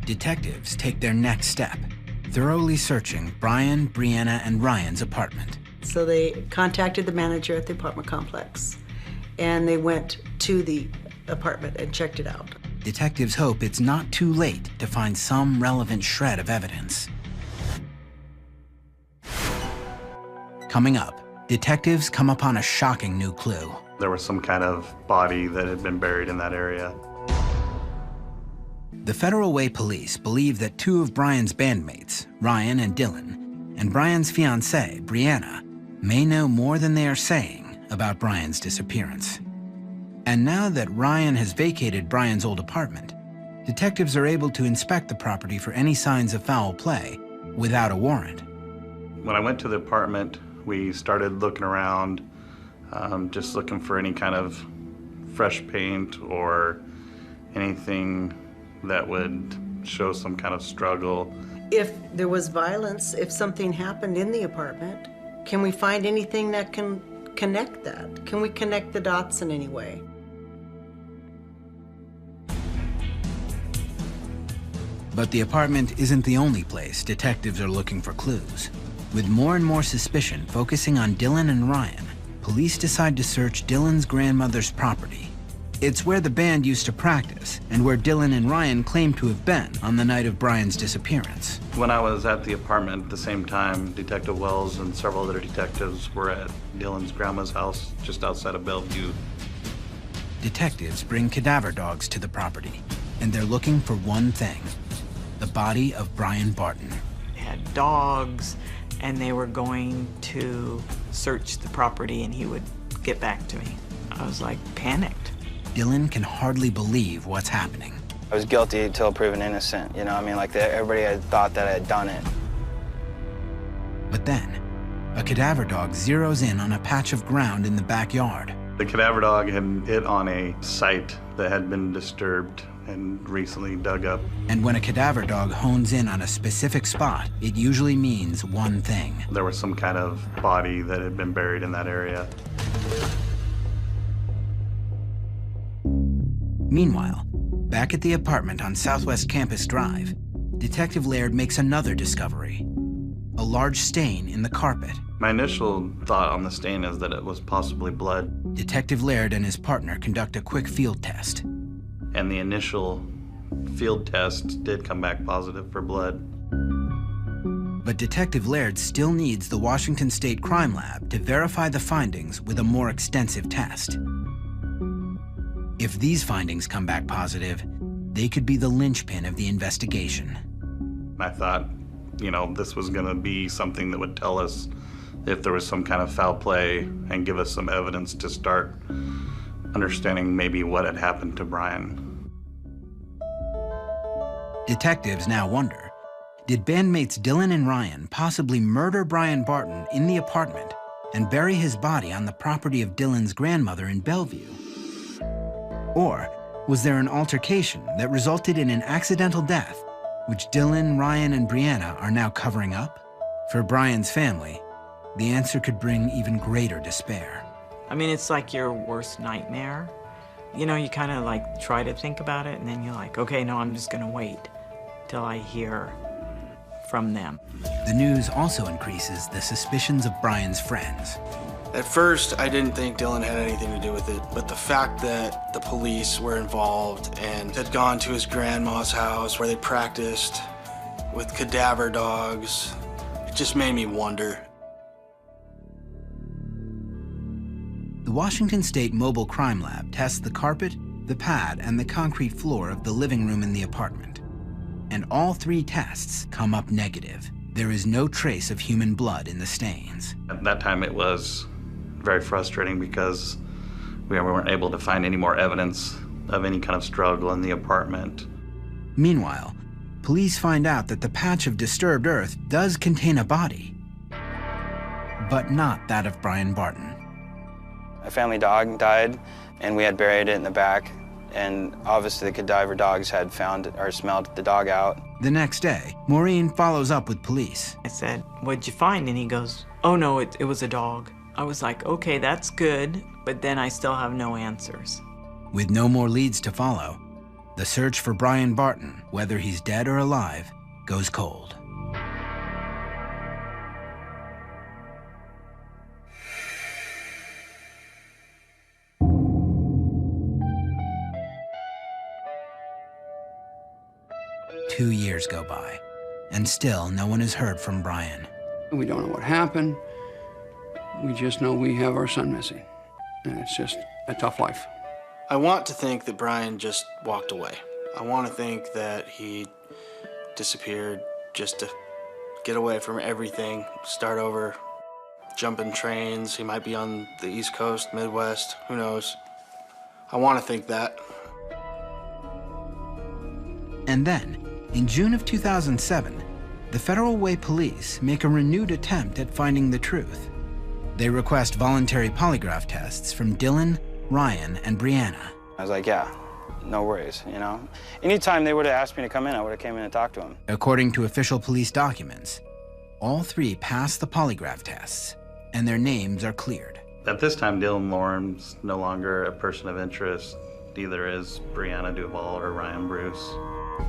Detectives take their next step, thoroughly searching Brian, Brianna, and Ryan's apartment. So they contacted the manager at the apartment complex, and they went to the apartment and checked it out. Detectives hope it's not too late to find some relevant shred of evidence. Coming up, detectives come upon a shocking new clue. There was some kind of body that had been buried in that area. The Federal Way Police believe that 2 of Brian's bandmates, Ryan and Dylan, and Brian's fiancée, Brianna, may know more than they are saying about Brian's disappearance. And now that Ryan has vacated Brian's old apartment, detectives are able to inspect the property for any signs of foul play without a warrant. When I went to the apartment We started looking around, just looking for any kind of fresh paint or anything that would show some kind of struggle. If there was violence, if something happened in the apartment, can we find anything that can connect that? Can we connect the dots in any way? But the apartment isn't the only place detectives are looking for clues. With more and more suspicion focusing on Dylan and Ryan, police decide to search Dylan's grandmother's property. It's where the band used to practice and where Dylan and Ryan claim to have been on the night of Brian's disappearance. When I was at the apartment at the same time, Detective Wells and several other detectives were at Dylan's grandma's house just outside of Bellevue. Detectives bring cadaver dogs to the property, and they're looking for one thing: the body of Brian Barton. They had dogs, and they were going to search the property, and he would get back to me. I was like panicked. Dylan can hardly believe what's happening. I was guilty until proven innocent, you know? I mean, like, everybody had thought that I had done it. But then, a cadaver dog zeroes in on a patch of ground in the backyard. The cadaver dog had hit on a site that had been disturbed and recently dug up. And when a cadaver dog hones in on a specific spot, it usually means one thing. There was some kind of body that had been buried in that area. Meanwhile, back at the apartment on Southwest Campus Drive, Detective Laird makes another discovery: a large stain in the carpet. My initial thought on the stain is that it was possibly blood. Detective Laird and his partner conduct a quick field test. And the initial field test did come back positive for blood. But Detective Laird still needs the Washington State Crime Lab to verify the findings with a more extensive test. If these findings come back positive, they could be the linchpin of the investigation. I thought, you know, this was gonna be something that would tell us if there was some kind of foul play and give us some evidence to start understanding maybe what had happened to Brian. Detectives now wonder, did bandmates Dylan and Ryan possibly murder Brian Barton in the apartment and bury his body on the property of Dylan's grandmother in Bellevue? Or was there an altercation that resulted in an accidental death, which Dylan, Ryan, and Brianna are now covering up? For Brian's family, the answer could bring even greater despair. I mean, it's like your worst nightmare. You know, you kind of like try to think about it, and then you're like, okay, no, I'm just gonna wait till I hear from them. The news also increases the suspicions of Brian's friends. At first, I didn't think Dylan had anything to do with it, but the fact that the police were involved and had gone to his grandma's house where they practiced with cadaver dogs, it just made me wonder. The Washington State Mobile Crime Lab tests the carpet, the pad, and the concrete floor of the living room in the apartment. And all three tests come up negative. There is no trace of human blood in the stains. At that time, it was very frustrating because we weren't able to find any more evidence of any kind of struggle in the apartment. Meanwhile, police find out that the patch of disturbed earth does contain a body, but not that of Brian Barton. A family dog died, and we had buried it in the back, and obviously the cadaver dogs had found or smelled the dog out. The next day, Maureen follows up with police. I said, what'd you find? And he goes, oh no, it was a dog. I was like, okay, that's good, but then I still have no answers. With no more leads to follow, the search for Brian Barton, whether he's dead or alive, goes cold. Two years go by, and still no one has heard from Brian. We don't know what happened. We just know we have our son missing, and it's just a tough life. I want to think that Brian just walked away. I want to think that he disappeared just to get away from everything, start over, jumping trains. He might be on the East Coast, Midwest, who knows. I want to think that. And then, in June of 2007, the Federal Way Police make a renewed attempt at finding the truth. They request voluntary polygraph tests from Dylan, Ryan, and Brianna. I was like, yeah, no worries, you know? Anytime they would have asked me to come in, I would have came in and talked to them. According to official police documents, all three passed the polygraph tests, and their names are cleared. At this time, Dylan Lorm's no longer a person of interest. Neither is Brianna Duval or Ryan Bruce.